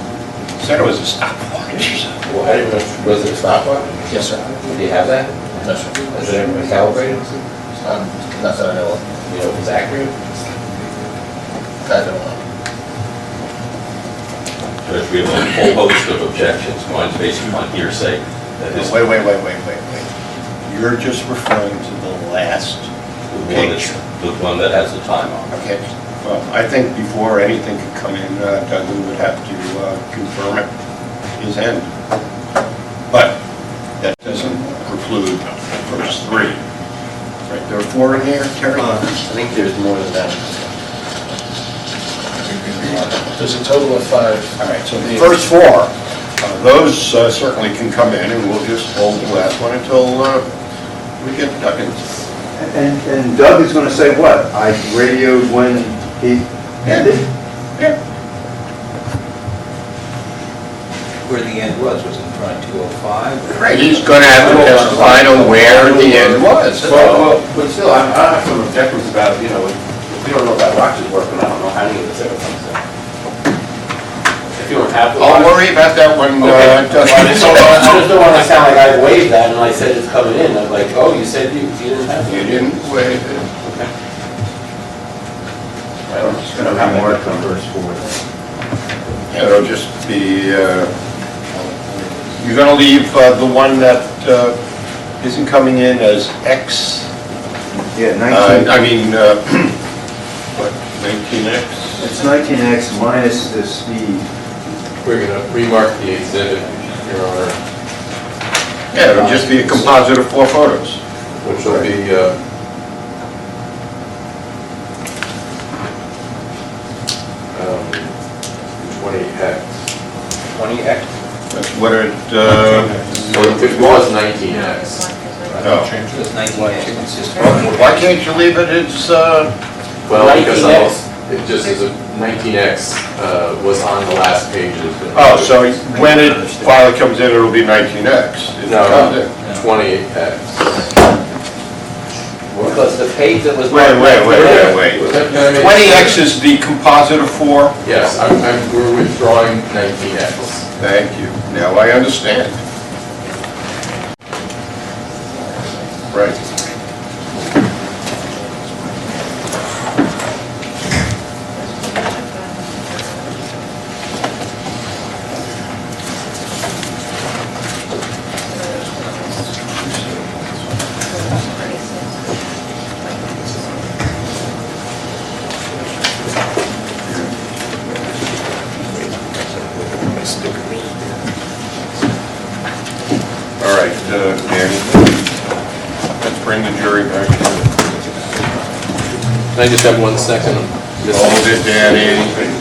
Speaker 1: Said it was a stopwatch.
Speaker 4: Well, I didn't know, was it a stopwatch?
Speaker 3: Yes, sir.
Speaker 4: Do you have that?
Speaker 3: No, sir.
Speaker 4: Is it ever calibrated?
Speaker 3: Not that I know of.
Speaker 4: You know, if it's accurate?
Speaker 3: I don't know.
Speaker 7: Judge, we have a whole host of objections. Mine's based on hearsay. That is
Speaker 1: Wait. You're just referring to the last picture.
Speaker 7: the one that has the time on it.
Speaker 1: Okay. Well, I think before anything could come in, Douglas would have to confirm it, his end. But that doesn't preclude verse 3. Right, there are 4 in here, Terry?
Speaker 4: I think there's more than that.
Speaker 3: There's a total of 5.
Speaker 1: All right, so the first 4, those certainly can come in, and we'll just hold the last one until we get Duggins.
Speaker 2: And Doug is gonna say what? I radioed when he ended?
Speaker 1: Yeah.
Speaker 8: Where the end was it front 205?
Speaker 1: Right, he's going to have to testify on where the end was.
Speaker 4: Well, but still, I have some objections about, you know, if you don't know that watch is working, I don't know how any of this ever comes in. If you don't have the watch.
Speaker 1: I'll worry about that when
Speaker 4: Okay. I
Speaker 1: Duggins.
Speaker 4: just don't want to sound like I waived that and I said it's coming in. I'm like, oh, you said you didn't have it.
Speaker 1: You didn't waive it.
Speaker 4: Okay.
Speaker 2: I'm just gonna have more on verse 4.
Speaker 1: It'll just be, you're going to leave the one that isn't coming in as X.
Speaker 2: Yeah, 19,
Speaker 1: I mean, what, 19X?
Speaker 2: it's 19X minus the speed.
Speaker 6: We're going to remark the exhibit, Your Honor,
Speaker 1: Yeah, it'll just be a composite of 4 photos.
Speaker 6: which will be, 20X.
Speaker 8: 20X?
Speaker 1: That's what it,
Speaker 6: It was 19X.
Speaker 1: Oh.
Speaker 8: It was 19X. It's just
Speaker 1: Why can't you leave it as,
Speaker 6: Well, because
Speaker 4: 19X.
Speaker 6: it just is a 19X was on the last pages.
Speaker 1: oh, so when it finally comes in, it'll be 19X. if it
Speaker 6: No.
Speaker 1: comes in.
Speaker 6: 20X.
Speaker 4: Because the page that was.
Speaker 1: Wait.
Speaker 6: Can I make-
Speaker 1: 20X is the composite of 4?
Speaker 6: Yes, we're withdrawing 19X.
Speaker 1: Thank you. Now I understand. Right. All right, Danny, let's bring the jury back.
Speaker 6: Can I just have 1 second?
Speaker 1: Hold it, Danny.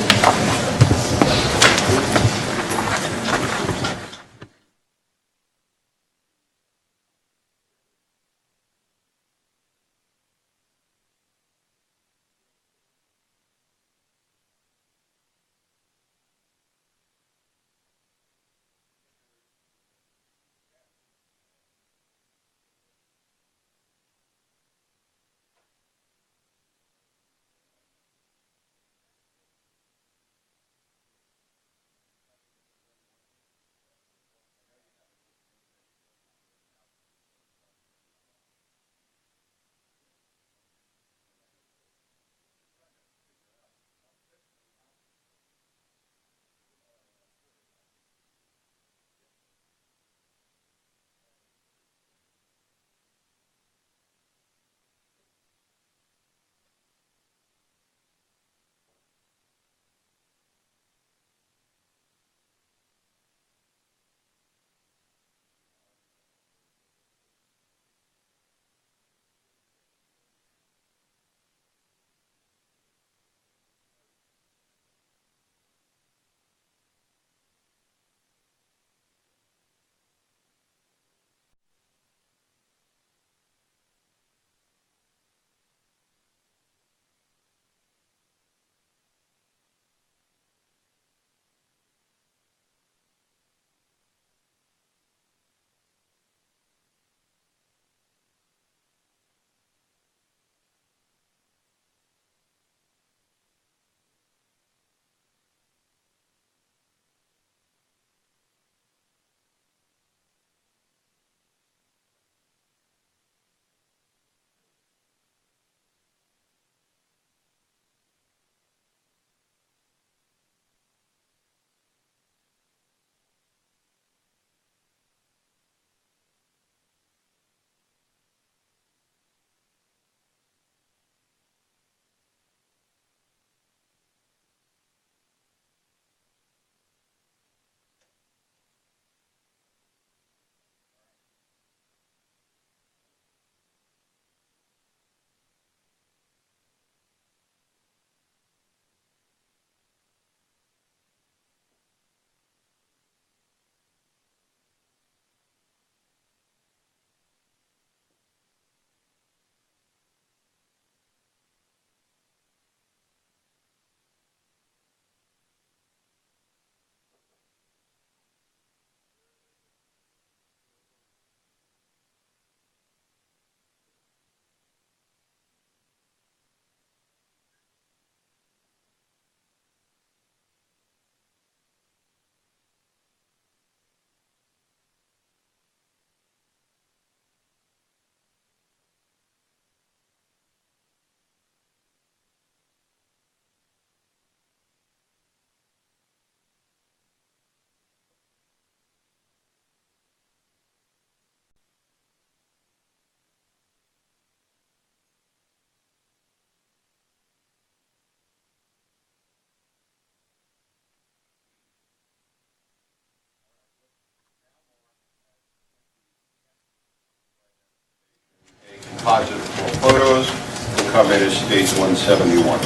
Speaker 1: positive photos will come in as stage 171.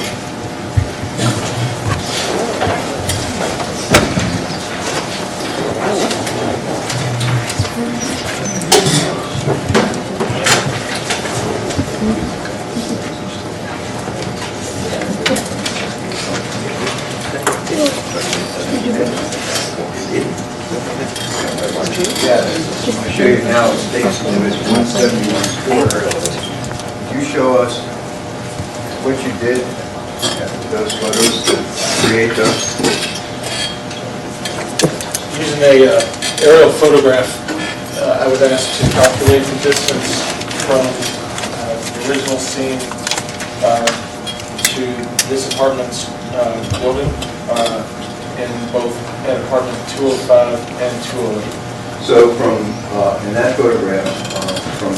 Speaker 2: I'll show you now State Exhibit 171 quarter. Could you show us what you did after those photos to create those?
Speaker 3: Using a aerial photograph, I would ask to calculate the distance from the original scene to this apartment's building in both at apartment 205 and 208.
Speaker 2: So from, in that photograph, from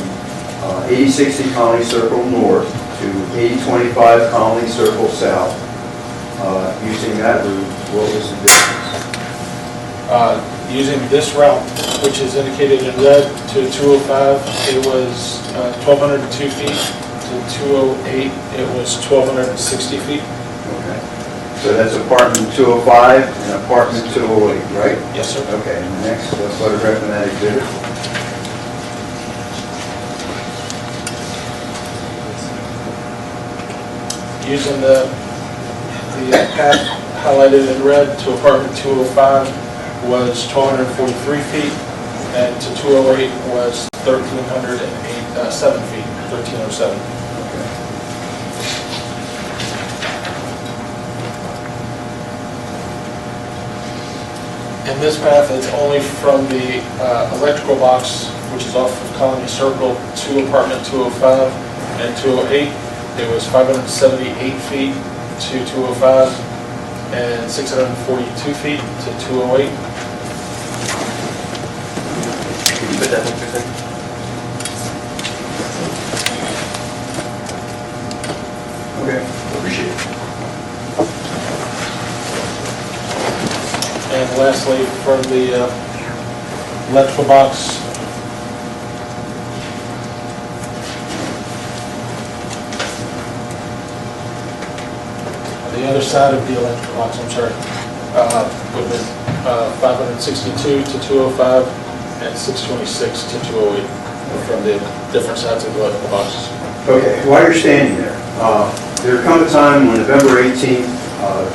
Speaker 2: 8060 Colony Circle North to 8025 Colony Circle South, using that route, what was the distance?
Speaker 3: Using this route, which is indicated in red, to 205, it was 1,202 feet. To 208, it was 1,260 feet.
Speaker 2: Okay. So that's apartment 205 and apartment 208, right?
Speaker 3: Yes, sir.
Speaker 2: Okay, and the next photograph in that exhibit.
Speaker 3: Using the path highlighted in red to apartment 205 was 1,243 feet, and to 208 was 1,307 feet, 1,307. And this path is only from the electrical box, which is off of Colony Circle, to apartment 205 and 208. It was 578 feet to 205 and 642 feet to 208.
Speaker 7: Can you put that picture in?
Speaker 2: Okay.
Speaker 7: Appreciate it.
Speaker 3: And lastly, from the electrical box, the other side of the electrical box, I'm sorry, would have been 562 to 205 and 626 to 208 from the different sides of the electrical boxes.
Speaker 2: Okay, while you're standing there, there come a time on November 18th,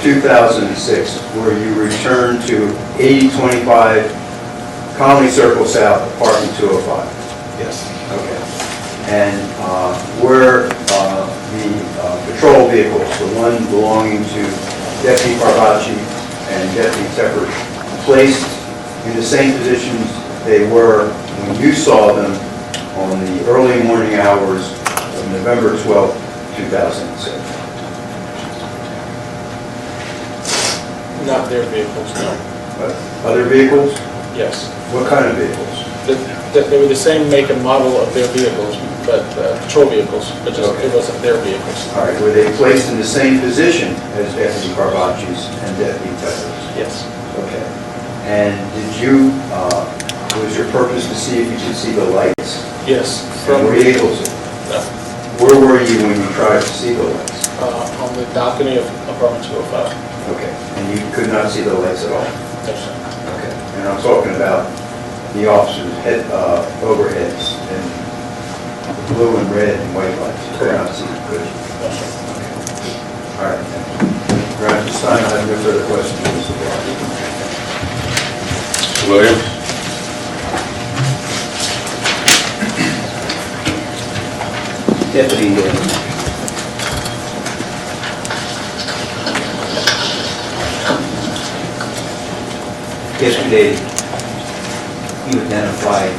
Speaker 2: 2006, where you returned to 8025 Colony Circle South, apartment 205.
Speaker 3: Yes.
Speaker 2: Okay. And where the patrol vehicles, the one belonging to Deputy Carvacci and Deputy Tephford, placed in the same positions they were when you saw them on the early morning hours of November 12th, 2006.
Speaker 3: Not their vehicles, no.
Speaker 2: Other vehicles?
Speaker 3: Yes.
Speaker 2: What kind of vehicles?
Speaker 3: They were the same make and model of their vehicles, but patrol vehicles, but just
Speaker 2: Okay.
Speaker 3: it wasn't their vehicles.
Speaker 2: All right, were they placed in the same position as Deputy Carvacci's and Deputy Tephford's?
Speaker 3: Yes.
Speaker 2: Okay. And did you, was your purpose to see if you could see the lights?
Speaker 3: Yes.
Speaker 2: And were you able to? Where were you when you tried to see the lights?
Speaker 3: On the balcony of apartment 205.
Speaker 2: Okay. And you could not see the lights at all?
Speaker 3: Yes, sir.
Speaker 2: Okay. And I'm talking about the officers' head, overheads and the blue and red and white lights. You could not see them, could you?
Speaker 3: Yes, sir.
Speaker 2: All right. At this time, I have no further questions, Mr. Barr.
Speaker 1: Williams?
Speaker 8: Deputy, yesterday, you identified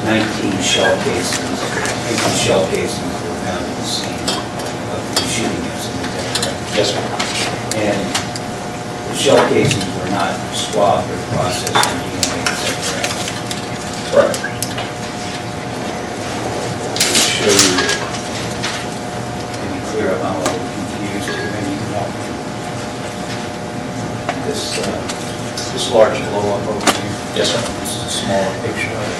Speaker 8: 19 shell casings. 19 shell casings were found at the scene of the shooting incident, is that correct?
Speaker 3: Yes, sir.
Speaker 8: And the shell casings were not swabbed or processed in DNA, is that correct?
Speaker 3: Correct.
Speaker 8: Show you, maybe clear up, I'm a little confused, maybe you can help me. This large blow up over here.
Speaker 3: Yes, sir.
Speaker 8: This is a smaller picture of it.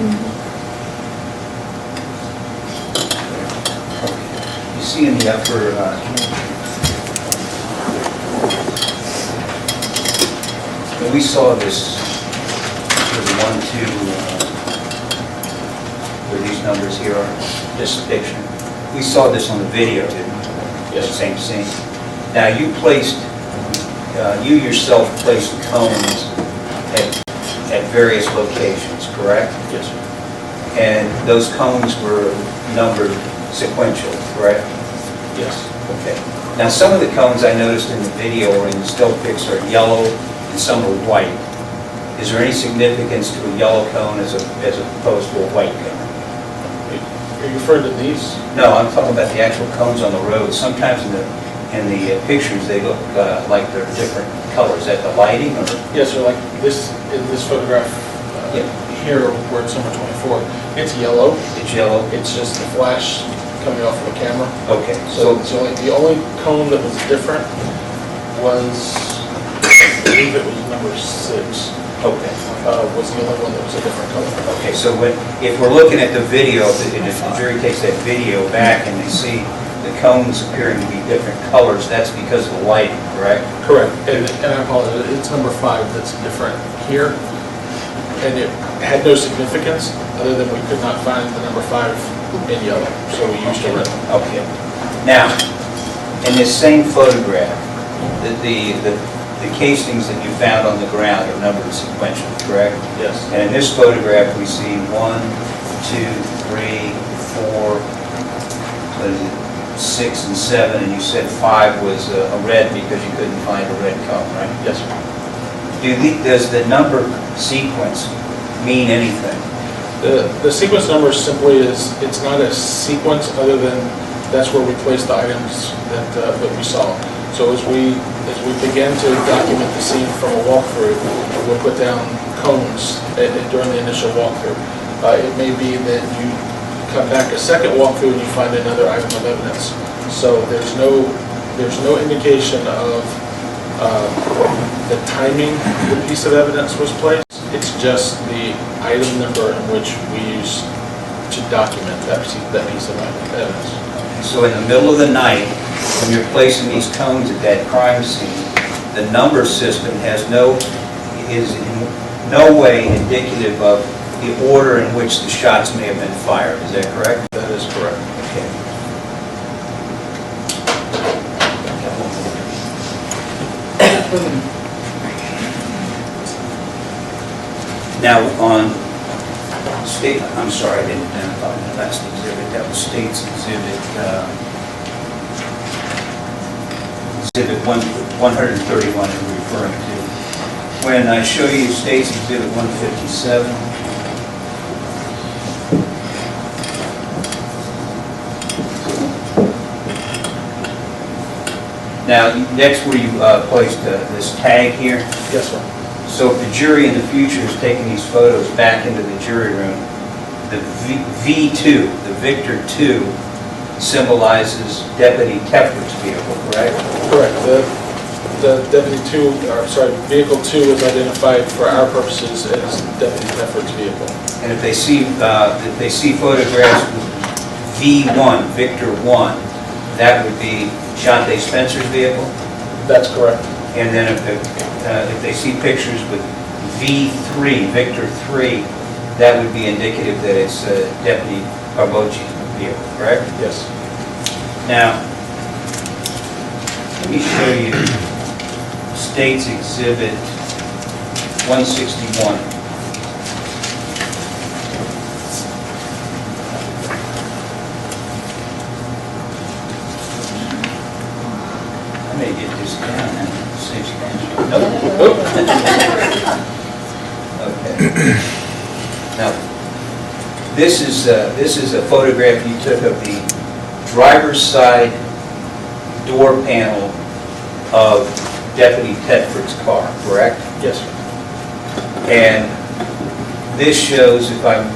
Speaker 8: You see in the upper, when we saw this, the 1, 2, where these numbers here are, this picture. We saw this on the video, didn't we?
Speaker 3: Yes.
Speaker 8: Same scene. Now, you yourself placed cones at various locations, correct?
Speaker 3: Yes, sir.
Speaker 8: And those cones were numbered sequentially, correct?
Speaker 3: Yes.
Speaker 8: Okay. Now, some of the cones I noticed in the video or in the still pics are yellow and some are white. Is there any significance to a yellow cone as opposed to a white cone?
Speaker 3: Are you referring to these?
Speaker 8: No, I'm talking about the actual cones on the road. Sometimes in the pictures, they look like they're different colors. Is that the lighting or?
Speaker 3: Yes, sir, like this, in this photograph
Speaker 8: Yeah.
Speaker 3: here where it's number 24, it's yellow.
Speaker 8: It's yellow?
Speaker 3: It's just the flash coming off of the camera.
Speaker 8: Okay.
Speaker 3: So the only cone that was different was, I believe it was number 6,
Speaker 8: Okay.
Speaker 3: was the only one that was a different color.
Speaker 8: Okay, so if we're looking at the video, and if the jury takes that video back and they see the cones appearing to be different colors, that's because of the lighting, correct?
Speaker 3: Correct, and I apologize, it's number 5 that's different here, and it had no significance other than we could not find the number 5 in yellow, so we used a red.
Speaker 8: Okay. Now, in this same photograph, the casings that you found on the ground are numbered sequentially, correct?
Speaker 3: Yes.
Speaker 8: And in this photograph, we see 1, 2, 3, 4, what is it, 6 and 7, and you said 5 was a red because you couldn't find a red cone, right?
Speaker 3: Yes, sir.
Speaker 8: Does the number sequence mean anything?
Speaker 3: The sequence number simply is, it's not a sequence other than that's where we place the items that we saw. So as we begin to document the scene from a walkthrough, we'll put down cones during the initial walkthrough. It may be that you come back a second walkthrough and you find another item of evidence. So there's no indication of the timing the piece of evidence was placed. It's just the item number in which we use to document that piece of evidence.
Speaker 8: So in the middle of the night, when you're placing these cones at that crime scene, the number system is in no way indicative of the order in which the shots may have been fired. Is that correct?
Speaker 3: That is correct.
Speaker 8: Okay. Now, on state, I'm sorry, I didn't identify the last exhibit. That was State's Exhibit 131 I'm referring to. When I show you State's Exhibit 157, now, next where you placed this tag here.
Speaker 3: Yes, sir.
Speaker 8: So if the jury in the future is taking these photos back into the jury room, the V2, the Victor 2, symbolizes Deputy Tephford's vehicle, correct?
Speaker 3: Correct. The vehicle 2 is identified for our purposes as Deputy Tephford's vehicle.
Speaker 8: And if they see photographs with V1, Victor 1, that would be Shante Spencer's vehicle?
Speaker 3: That's correct.
Speaker 8: And then if they see pictures with V3, Victor 3, that would be indicative that it's Deputy Barbocci's vehicle, correct?
Speaker 3: Yes.
Speaker 8: Now, let me show you State's Exhibit 161. I may get this down and save some. Nope. Okay. Now, this is a photograph you took of the driver's side door panel of Deputy Tephford's car, correct?
Speaker 3: Yes, sir.
Speaker 8: And this shows, if I'm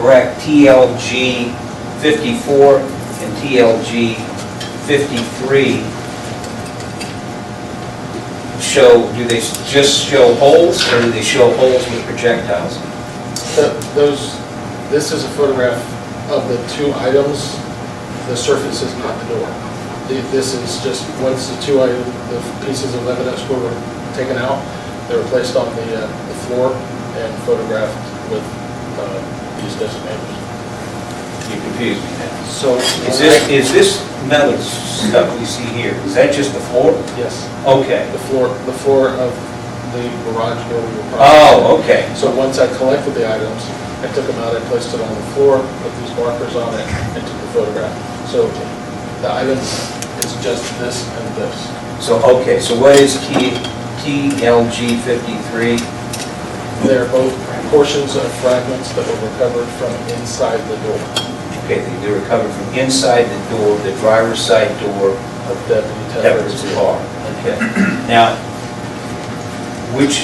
Speaker 8: correct, TLG 54 and TLG 53 show, do they just show holes or do they show holes with projectiles?
Speaker 3: This is a photograph of the two items. The surface is not the door. This is just, once the pieces of evidence were taken out, they were placed on the floor and photographed with these designators.
Speaker 8: You confused me now.
Speaker 3: So,
Speaker 8: Is this metal stuff we see here, is that just the floor?
Speaker 3: yes,
Speaker 8: Okay.
Speaker 3: the floor of the garage door we were processing.
Speaker 8: Oh, okay.
Speaker 3: So once I collected the items, I took them out, I placed it on the floor, put these markers on it, and took the photograph. So the items is just this and this.
Speaker 8: So, okay, so what is TLG 53?
Speaker 3: They're both portions of fragments that were recovered from inside the door
Speaker 8: Okay, they recovered from inside the door, the driver's side door
Speaker 3: of Deputy
Speaker 8: Tephford's
Speaker 3: Tephford's
Speaker 8: car. Okay. Now, which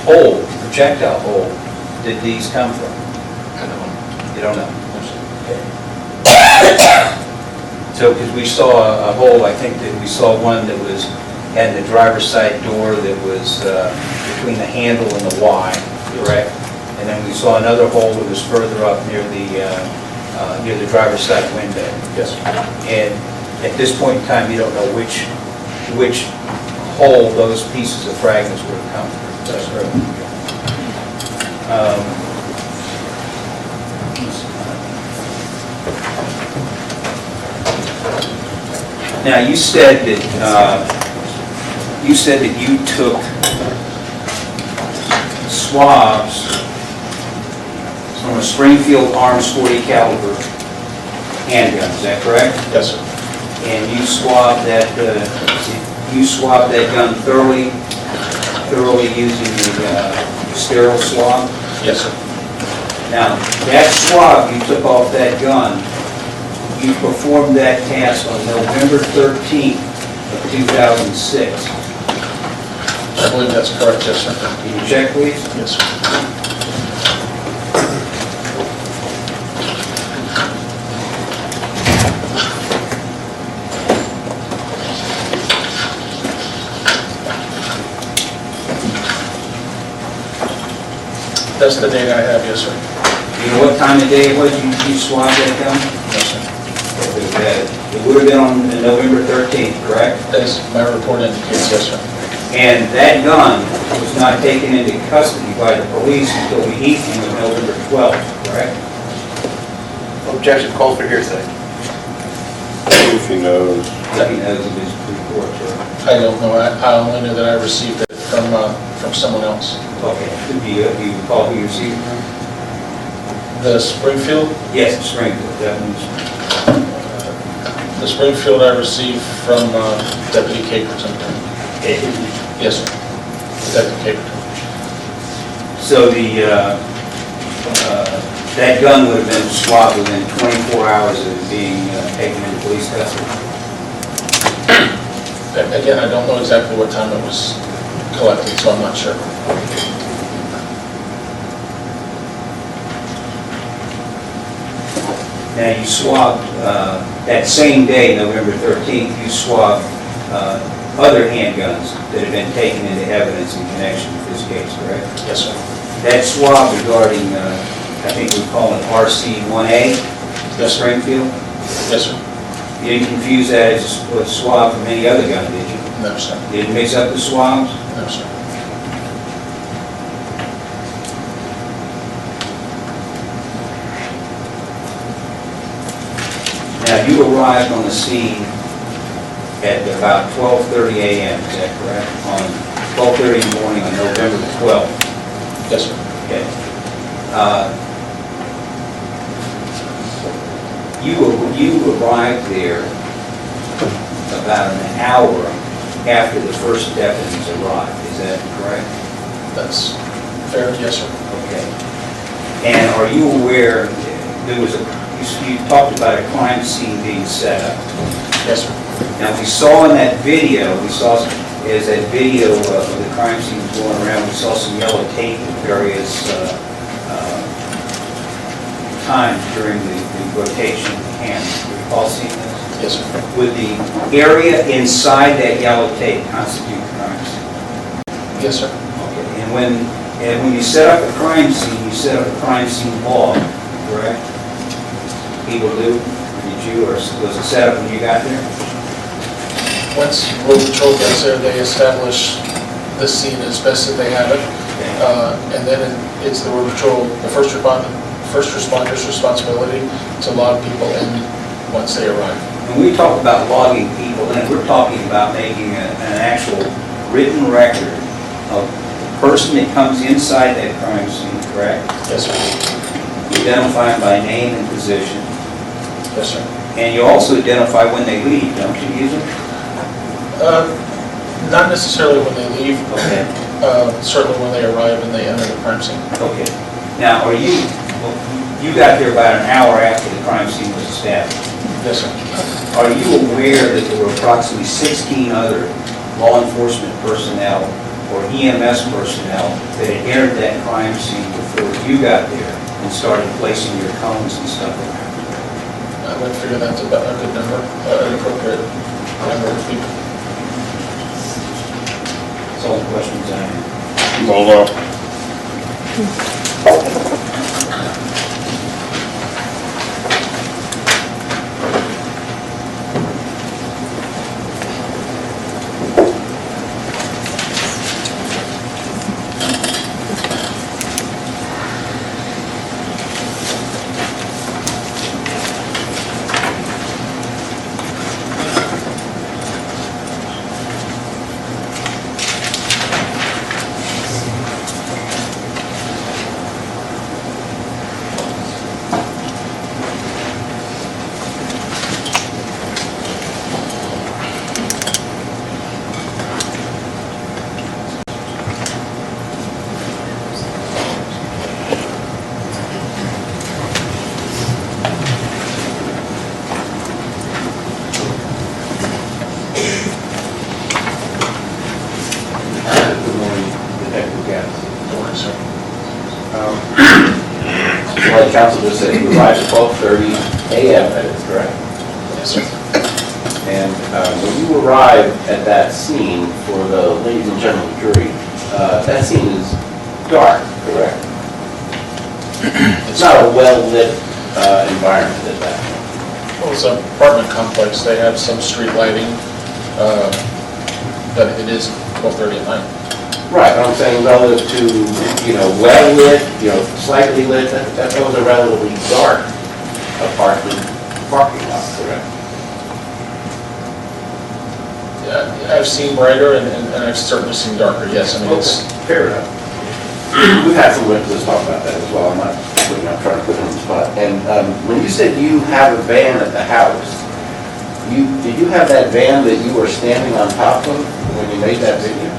Speaker 8: hole, projectile hole, did these come from?
Speaker 3: I don't know.
Speaker 8: You don't know? Okay. So, because we saw a hole, I think that we saw one that had the driver's side door that was between the handle and the Y, correct? And then we saw another hole that was further up near the driver's side window.
Speaker 3: Yes, sir.
Speaker 8: And at this point in time, you don't know which hole those pieces of fragments would have come through.
Speaker 3: That's correct.
Speaker 8: Now, you said that you took swabs from a Springfield Arms .40 caliber handgun, is that correct?
Speaker 3: Yes, sir.
Speaker 8: And you swabbed that gun thoroughly using the sterile swab?
Speaker 3: Yes, sir.
Speaker 8: Now, that swab you took off that gun, you performed that task on November 13th of 2006.
Speaker 3: I believe that's correct, yes, sir.
Speaker 8: Can you check, please?
Speaker 3: Yes, sir. That's the date I have, yes, sir.
Speaker 8: You know what time of day it was you swabbed that gun?
Speaker 3: Yes, sir.
Speaker 8: It would have been on November 13th, correct?
Speaker 3: As my report indicates, yes, sir.
Speaker 8: And that gun was not taken into custody by the police until the evening of November 12th, correct?
Speaker 6: Objection, call for hearsay.
Speaker 1: If he knows.
Speaker 8: He knows of his report, correct?
Speaker 3: I don't know, I only know that I received it from someone else.
Speaker 8: Okay, do you recall who you received it from?
Speaker 3: The Springfield?
Speaker 8: Yes, Springfield, definitely.
Speaker 3: The Springfield I received from Deputy Caperton. Yes, sir. Deputy Caperton.
Speaker 8: So that gun would have been swabbed within 24 hours of it being taken into police custody?
Speaker 3: Again, I don't know exactly what time it was collected, so I'm not sure.
Speaker 8: Now, you swabbed, that same day, November 13th, you swabbed other handguns that had been taken into evidence in connection with this case, correct?
Speaker 3: Yes, sir.
Speaker 8: That swab regarding, I think we call it RC-1A,
Speaker 3: Yes, sir.
Speaker 8: Springfield,
Speaker 3: Yes, sir.
Speaker 8: you didn't confuse that as a swab from any other gun, did you?
Speaker 3: No, sir.
Speaker 8: You didn't mix up the swabs?
Speaker 3: No, sir.
Speaker 8: Now, you arrived on the scene at about 12:30 a.m., is that correct? On 12:30 in the morning on November the 12th.
Speaker 3: Yes, sir.
Speaker 8: Okay. You arrived there about an hour after the first deputies arrived, is that correct?
Speaker 3: That's fair, yes, sir.
Speaker 8: Okay. And are you aware, you talked about a crime scene being set up.
Speaker 3: Yes, sir.
Speaker 8: Now, we saw in that video, as that video of the crime scene was going around, we saw some yellow tape at various times during the rotation of the camera. Do you recall seeing this?
Speaker 3: Yes, sir.
Speaker 8: Would the area inside that yellow tape constitute the crime scene?
Speaker 3: Yes, sir.
Speaker 8: Okay. And when And when you set up a crime scene, you set up a crime scene log, correct? People do, did you, or was it set up when you got there?
Speaker 3: Once road patrol gets there, they establish the scene as best as they have it. And then it's the road patrol, the first responder's responsibility to log people in once they arrive.
Speaker 8: When we talk about logging people, then we're talking about making an actual written record of the person that comes inside that crime scene, correct?
Speaker 3: Yes, sir.
Speaker 8: You identify them by name and position.
Speaker 3: Yes, sir.
Speaker 8: And you also identify when they leave, don't you, usually?
Speaker 3: Not necessarily when they leave,
Speaker 8: Okay.
Speaker 3: certainly when they arrive and they enter the crime scene.
Speaker 8: Okay. Now, you got there about an hour after the crime scene was established.
Speaker 3: Yes, sir.
Speaker 8: Are you aware that there were approximately 16 other law enforcement personnel or EMS personnel that had entered that crime scene before you got there and started placing your cones and stuff around?
Speaker 3: I would figure that's about a good number, an appropriate number of people.
Speaker 8: That's all the questions I have.
Speaker 1: Well,
Speaker 4: Good morning, Detective Gattis.
Speaker 3: Don't worry, sir.
Speaker 4: Like counsel just said, you arrived at 12:30 a.m., that is correct?
Speaker 3: Yes, sir.
Speaker 4: And when you arrive at that scene, for the ladies and gentlemen jury, that scene is dark, correct? It's not a well-lit environment at that point.
Speaker 3: Well, it's an apartment complex. They have some street lighting, but it is 12:30 at night.
Speaker 4: Right, but I'm saying relative to, well-lit, slightly lit, that was a relatively dark apartment parking lot, correct?
Speaker 3: Yeah, I've seen brighter and I've certainly seen darker, yes. I mean, it's,
Speaker 4: Fair enough. We've had some witnesses talk about that as well, I'm not trying to put it on the spot. And when you said you have a van at the house, did you have that van that you were standing on top of when you made that video?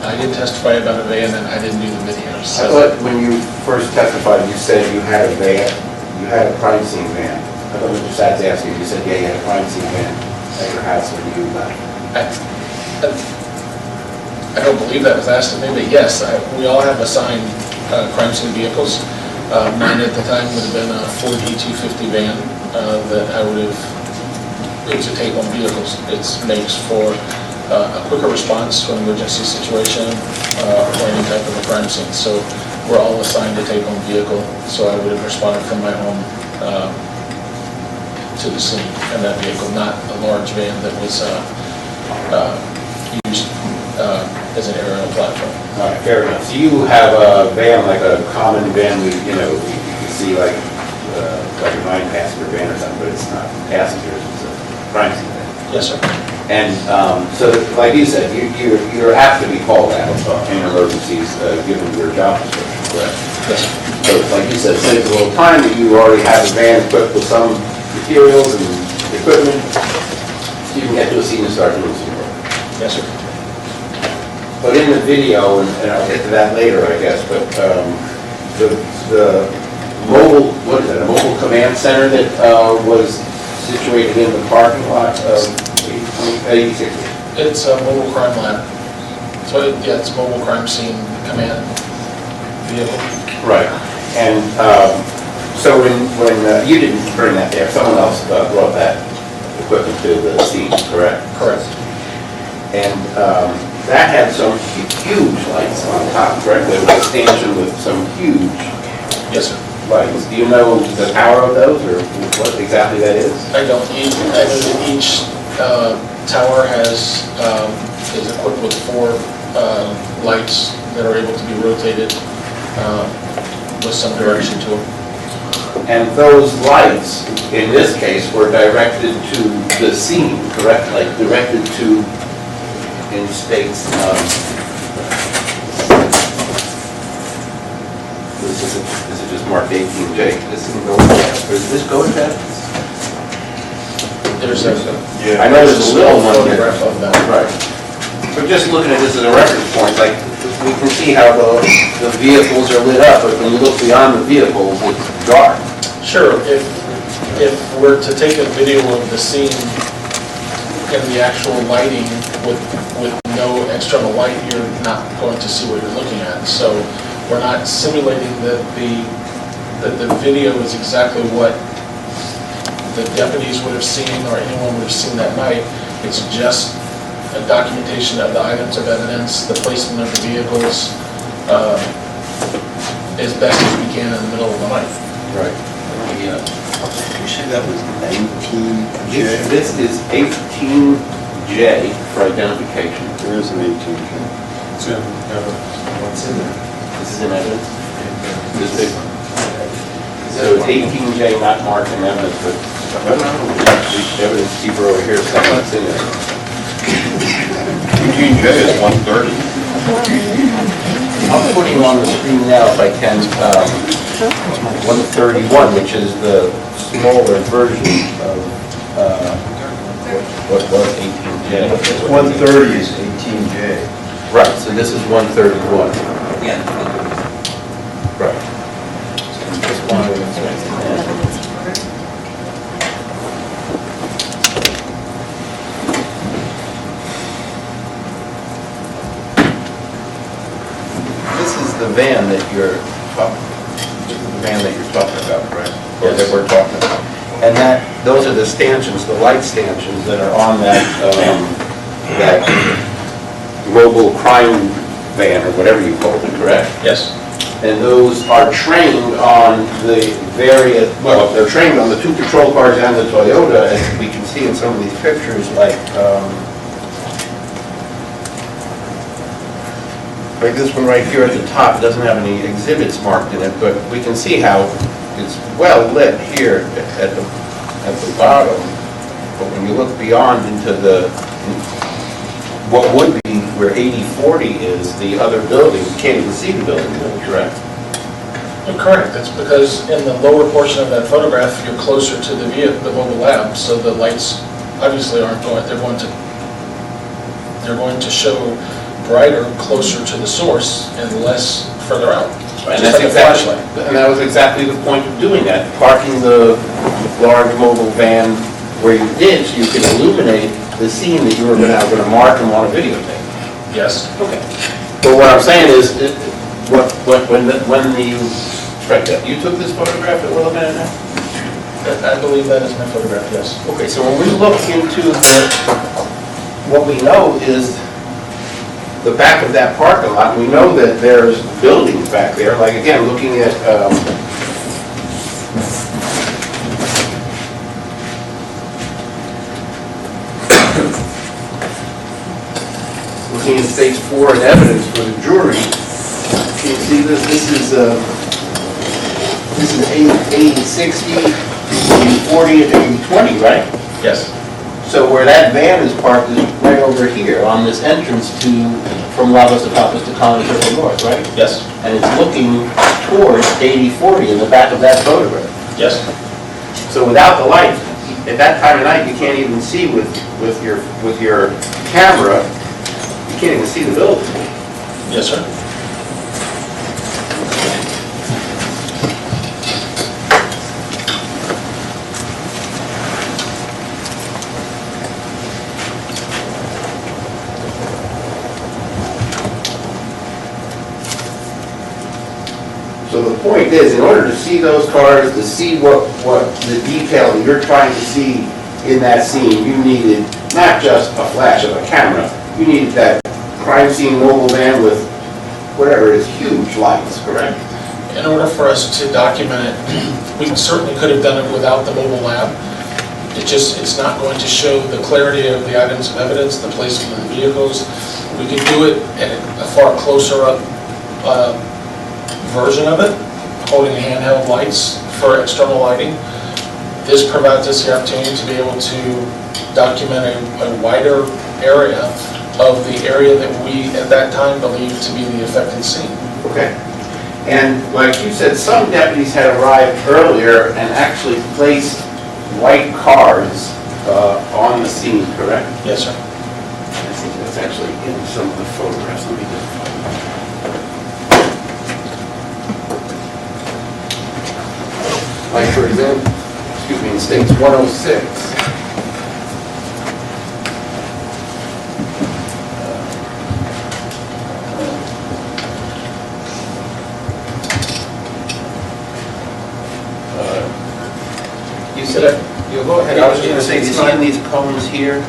Speaker 3: I didn't testify about a van and I didn't do the videos.
Speaker 4: I thought when you first testified, you said you had a van, you had a crime scene van. I thought Mr. Sats asked you, you said, yeah, you had a crime scene van at your house when you
Speaker 3: I don't believe that was asked of me, but yes, we all have assigned crime scene vehicles. Mine at the time would have been a Ford E250 van that I would have, it was a take-home vehicle. It makes for a quicker response to an emergency situation or any type of a crime scene. So we're all assigned a take-home vehicle, so I would have responded from my home to the scene in that vehicle, not a large van that was used as an aerial platform.
Speaker 4: All right, fair enough. So you have a van, like a common van, you can see like a 9-passenger van or something, but it's not passengers, it's a crime scene van.
Speaker 3: Yes, sir.
Speaker 4: And so, like you said, you're apt to be called out in emergencies, given your job description, correct?
Speaker 3: Yes, sir.
Speaker 4: So, like you said, it saves a little time that you already have a van equipped with some materials and equipment, so you can get to a scene and start doing some work.
Speaker 3: Yes, sir.
Speaker 4: But in the video, and I'll get to that later, I guess, but the mobile, what is it, a mobile command center that was situated in the parking lot of 86?
Speaker 3: It's a mobile crime lab. So, yeah, it's mobile crime scene command vehicle.
Speaker 4: Right. And so when you didn't bring that there, someone else brought that equipment to the scene, correct?
Speaker 3: Correct.
Speaker 4: And that had some huge lights on top, correct? There was a stanchion with some huge
Speaker 3: Yes, sir.
Speaker 4: lights. Do you know the power of those, or what exactly that is?
Speaker 3: I don't. I know that each tower is equipped with 4 lights that are able to be rotated with some direction to them.
Speaker 4: And those lights, in this case, were directed to the scene, correct? Like directed to, in states, is it just marked 18J? This isn't going to that, or does this go to that?
Speaker 3: There's a
Speaker 4: I know there's a little one there.
Speaker 3: photograph of that.
Speaker 4: Right. So just looking at this as a reference point, like, we can see how the vehicles are lit up, but when you look beyond the vehicles, it's dark.
Speaker 3: Sure, if we're to take a video of the scene and the actual lighting with no external light, you're not going to see what you're looking at. So we're not simulating that the video is exactly what the deputies would have seen or anyone would have seen that night. It's just a documentation of the items of evidence, the placement of the vehicles, as best as we can in the middle of the night.
Speaker 4: Right.
Speaker 2: You said that was 19J?
Speaker 4: This is 18J for identification.
Speaker 2: There is an 18J.
Speaker 6: It's in evidence.
Speaker 4: What's in there? This is in evidence? This big one? So it's 18J, not marked in evidence, but I don't know. The evidence keeper over here is saying what's in there.
Speaker 1: 18J is 130.
Speaker 4: I'm putting on the screen now, if I can, 131, which is the smaller version of what was 18J.
Speaker 2: 130 is 18J.
Speaker 4: Right, so this is 131.
Speaker 8: Yeah.
Speaker 4: Right. Just wanted to mention that. This is the van that you're talking about, correct? Or that we're talking about. And those are the stanchions, the light stanchions that are on that mobile crime van, or whatever you call it, correct?
Speaker 3: Yes.
Speaker 4: And those are trained on the various, well, they're trained on the 2 patrol cars and the Toyota, as we can see in some of these pictures, like this one right here at the top doesn't have any exhibits marked in it, but we can see how it's well lit here at the bottom. But when you look beyond into what would be where 8040 is, the other building, you can't even see the building, correct?
Speaker 3: You're correct. That's because in the lower portion of that photograph, you're closer to the mobile lab, so the lights obviously aren't going. They're going to show brighter closer to the source and less further out.
Speaker 4: And
Speaker 3: Just
Speaker 4: that's
Speaker 3: like a
Speaker 4: exactly,
Speaker 3: flashlight.
Speaker 4: and that was exactly the point of doing that, parking the large mobile van where you did, so you could illuminate the scene that you were going to mark and want to videotape.
Speaker 3: Yes.
Speaker 4: Okay. But what I'm saying is, you took this photograph that we're looking at now?
Speaker 3: I believe that is my photograph, yes.
Speaker 4: Okay, so when we look into what we know is the back of that parking lot, we know that there's buildings back there, like again, looking at looking at stage 4 and evidence for the jury. Can you see this? This is 8060, 8040, and 8020, right?
Speaker 3: Yes.
Speaker 4: So where that van is parked is right over here on this entrance from Lagos de Tapas to College Circle North, right?
Speaker 3: Yes.
Speaker 4: And it's looking towards 8040 in the back of that photograph.
Speaker 3: Yes.
Speaker 4: So without the light, at that time of night, you can't even see with your camera, you can't even see the building.
Speaker 3: Yes, sir.
Speaker 4: So the point is, in order to see those cars, to see what the detail that you're trying to see in that scene, you needed not just a flash of a camera, you needed that crime scene mobile van with whatever is huge lights, correct?
Speaker 3: In order for us to document it, we certainly could have done it without the mobile lab. It's not going to show the clarity of the items of evidence, the placement of the vehicles. We can do it at a far closer up version of it, holding handheld lights for external lighting. This provides us the opportunity to be able to document a wider area of the area that we, at that time, believed to be the affected scene.
Speaker 4: Okay. And like you said, some deputies had arrived earlier and actually placed white cars on the scene, correct?
Speaker 3: Yes, sir.
Speaker 4: I think that's actually in some of the photographs. Let me just find it. Like for example, excuse me, in States 106. You said, you go ahead. I was going to say, you see in these columns here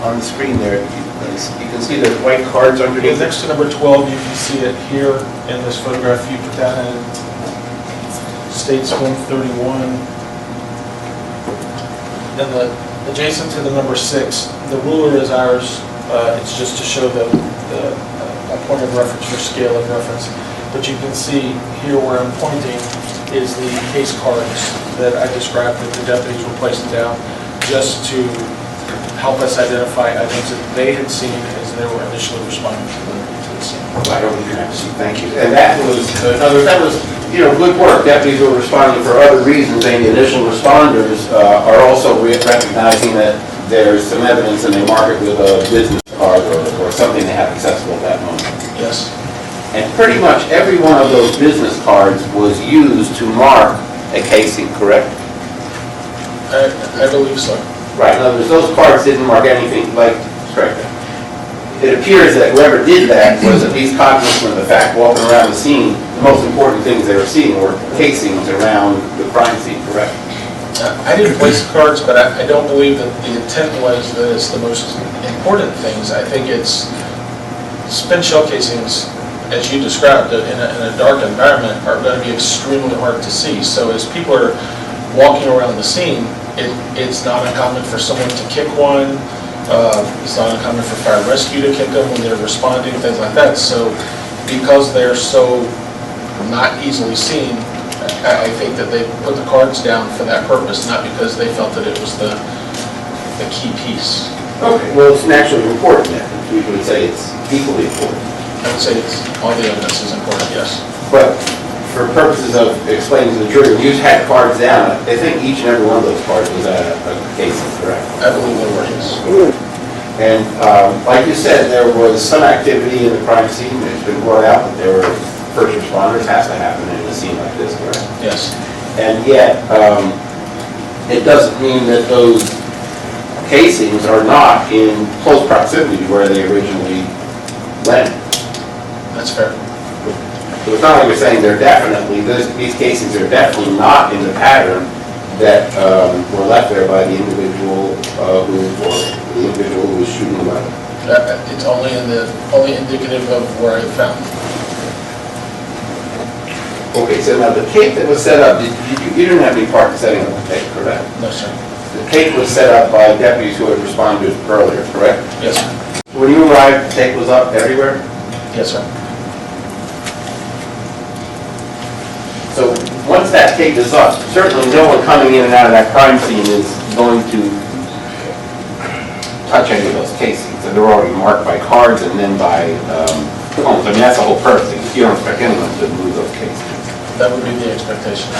Speaker 4: on the screen there, you can see there's white cards underneath.
Speaker 3: Next to number 12, you can see it here in this photograph. You put that in States 131. Then adjacent to the number 6, the ruler is ours. It's just to show a point of reference for scale of reference. But you can see here where I'm pointing is the case cards that I described that the deputies were placing down just to help us identify items that they had seen as they were initially responding to the scene.
Speaker 4: I don't even have to see, thank you. And that was, good work. Deputies were responding for other reasons, and the initial responders are also recognizing that there's some evidence and they mark it with a business card or something they have accessible at that moment.
Speaker 3: Yes.
Speaker 4: And pretty much every one of those business cards was used to mark a casing, correct?
Speaker 3: I believe so.
Speaker 4: Right, in other words, those cards didn't mark anything like, correct. It appears that whoever did that was at least cognizant of the fact, walking around the scene, the most important things they were seeing were casings around the crime scene, correct?
Speaker 3: I didn't place the cards, but I don't believe that the intent was that it's the most important things. I think it's spent shell casings, as you described, in a dark environment are going to be extremely hard to see. So as people are walking around the scene, it's not uncommon for someone to kick one. It's not uncommon for fire rescue to kick them when they're responding, things like that. So because they're so not easily seen, I think that they put the cards down for that purpose, not because they felt that it was the key piece.
Speaker 4: Okay, well, it's naturally important then. We would say it's equally important.
Speaker 3: I would say all the evidence is important, yes.
Speaker 4: But for purposes of explaining to the jury, when you had cards down, I think each and every one of those cards was at a casing, correct?
Speaker 3: I believe they were, yes.
Speaker 4: And like you said, there was some activity in the crime scene. It's been brought out that there were first responders, has to happen in a scene like this, correct?
Speaker 3: Yes.
Speaker 4: And yet, it doesn't mean that those casings are not in close proximity to where they originally landed.
Speaker 3: That's fair.
Speaker 4: So it's not like you're saying they're definitely, these casings are definitely not in the pattern that were left there by the individual who was shooting the weapon.
Speaker 3: It's only indicative of where I found it.
Speaker 4: Okay, so now the tape that was set up, you didn't have any part in setting up the tape, correct?
Speaker 3: No, sir.
Speaker 4: The tape was set up by deputies who had responded earlier, correct?
Speaker 3: Yes, sir.
Speaker 4: When you arrived, the tape was up everywhere?
Speaker 3: Yes, sir.
Speaker 4: So once that tape is up, certainly no one coming in and out of that crime scene is going to touch any of those casings. And they're already marked by cards and then by cones. I mean, that's the whole purpose. You don't expect anyone to move those casings.
Speaker 3: That would be the expectation.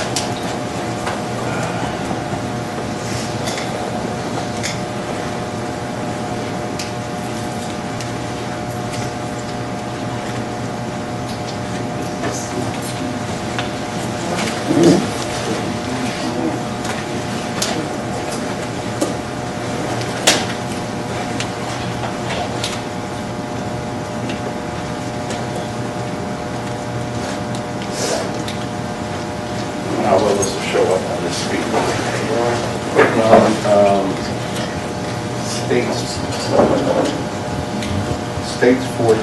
Speaker 4: states 14.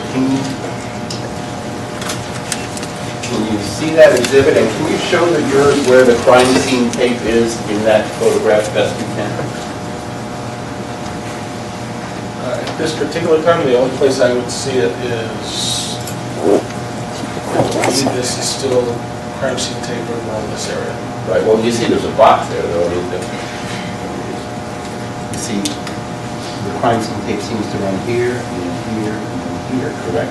Speaker 4: Can you see that exhibit, and can you show the jurors where the crime scene tape is in that photograph best you can?
Speaker 3: At this particular time, the only place I would see it is, I believe this is still crime scene tape around this area.
Speaker 4: Right, well, you see there's a box there, though. I mean, you see, the crime scene tape seems to run here, and here, and here, correct?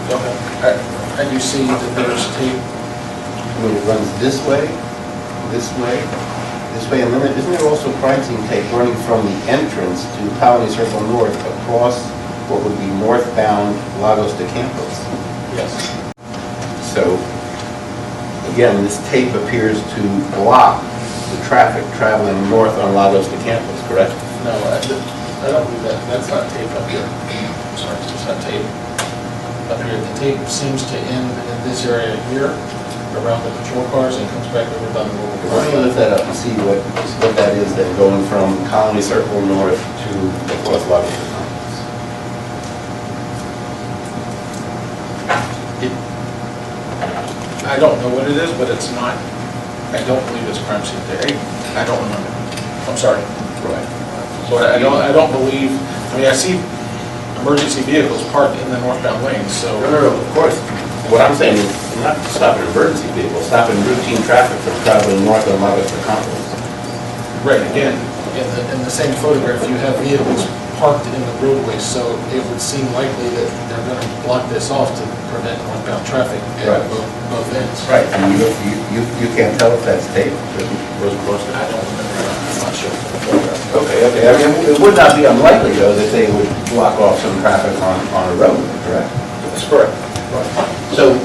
Speaker 3: Okay. And you see that there's tape,
Speaker 4: I mean, it runs this way, and then isn't there also crime scene tape running from the entrance to Colony Circle North across what would be northbound Lagos de Campos?
Speaker 3: yes.
Speaker 4: So, again, this tape appears to block the traffic traveling north on Lagos de Campos, correct?
Speaker 3: No, I don't believe that, that's not tape up here. Sorry, it's not tape. Up here, the tape seems to end in this area here, around the patrol cars, and comes back over down the
Speaker 4: Why
Speaker 3: road.
Speaker 4: don't you lift that up and see what that is then, going from Colony Circle North to across Lagos de Campos?
Speaker 3: I don't know what it is, but it's not, I don't believe it's crime scene tape. I don't remember. I'm sorry.
Speaker 4: Right.
Speaker 3: But I don't believe, I mean, I see emergency vehicles parked in the northbound lanes, so.
Speaker 4: No, of course. What I'm saying is, not stopping emergency vehicles, stopping routine traffic from traveling north on Lagos de Campos.
Speaker 3: Right, again, in the same photograph, you have vehicles parked in the roadway, so it would seem likely that they're going to block this off to prevent northbound traffic
Speaker 4: Right.
Speaker 3: at both ends.
Speaker 4: Right, and you can't tell if that's tape, Rose Cross.
Speaker 3: I don't remember, I'm not sure.
Speaker 4: Okay, I mean, it would not be unlikely, though, that they would block off some traffic on a road, correct?
Speaker 3: That's correct.
Speaker 4: So,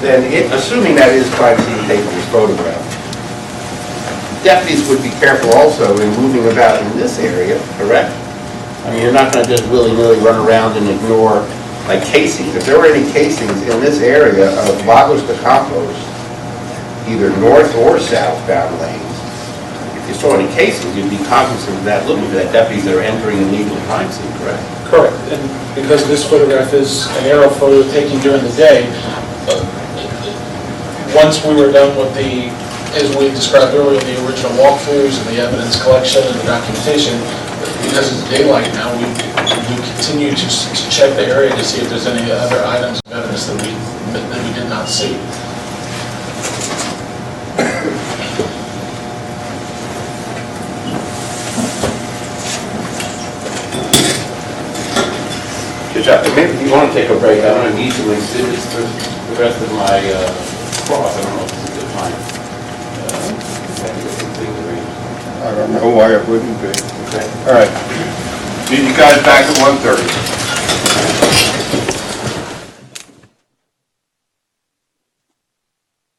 Speaker 4: then, assuming that is crime scene tape in this photograph, deputies would be careful also in moving about in this area, correct? I mean, you're not going to just willy-nilly run around and ignore, like, casings. If there were any casings in this area of Lagos de Campos, either north or southbound lanes, if you saw any casings, you'd be cognizant of that, looking for that deputies that are entering and leaving the crime scene, correct?
Speaker 3: Correct, and because this photograph is an aerial photo taken during the day, once we were done with the, as we described earlier, the original walkthroughs and the evidence collection and the documentation, because it's daylight now, we continue to check the area to see if there's any other items of evidence that we did not see.
Speaker 4: Good job. Maybe if you want to take a break, I want to need some exhibits for the rest of my cross. I don't know if it's a good time.
Speaker 1: I don't know why it wouldn't be.
Speaker 4: Okay.
Speaker 1: All right. See you guys back at 1:30.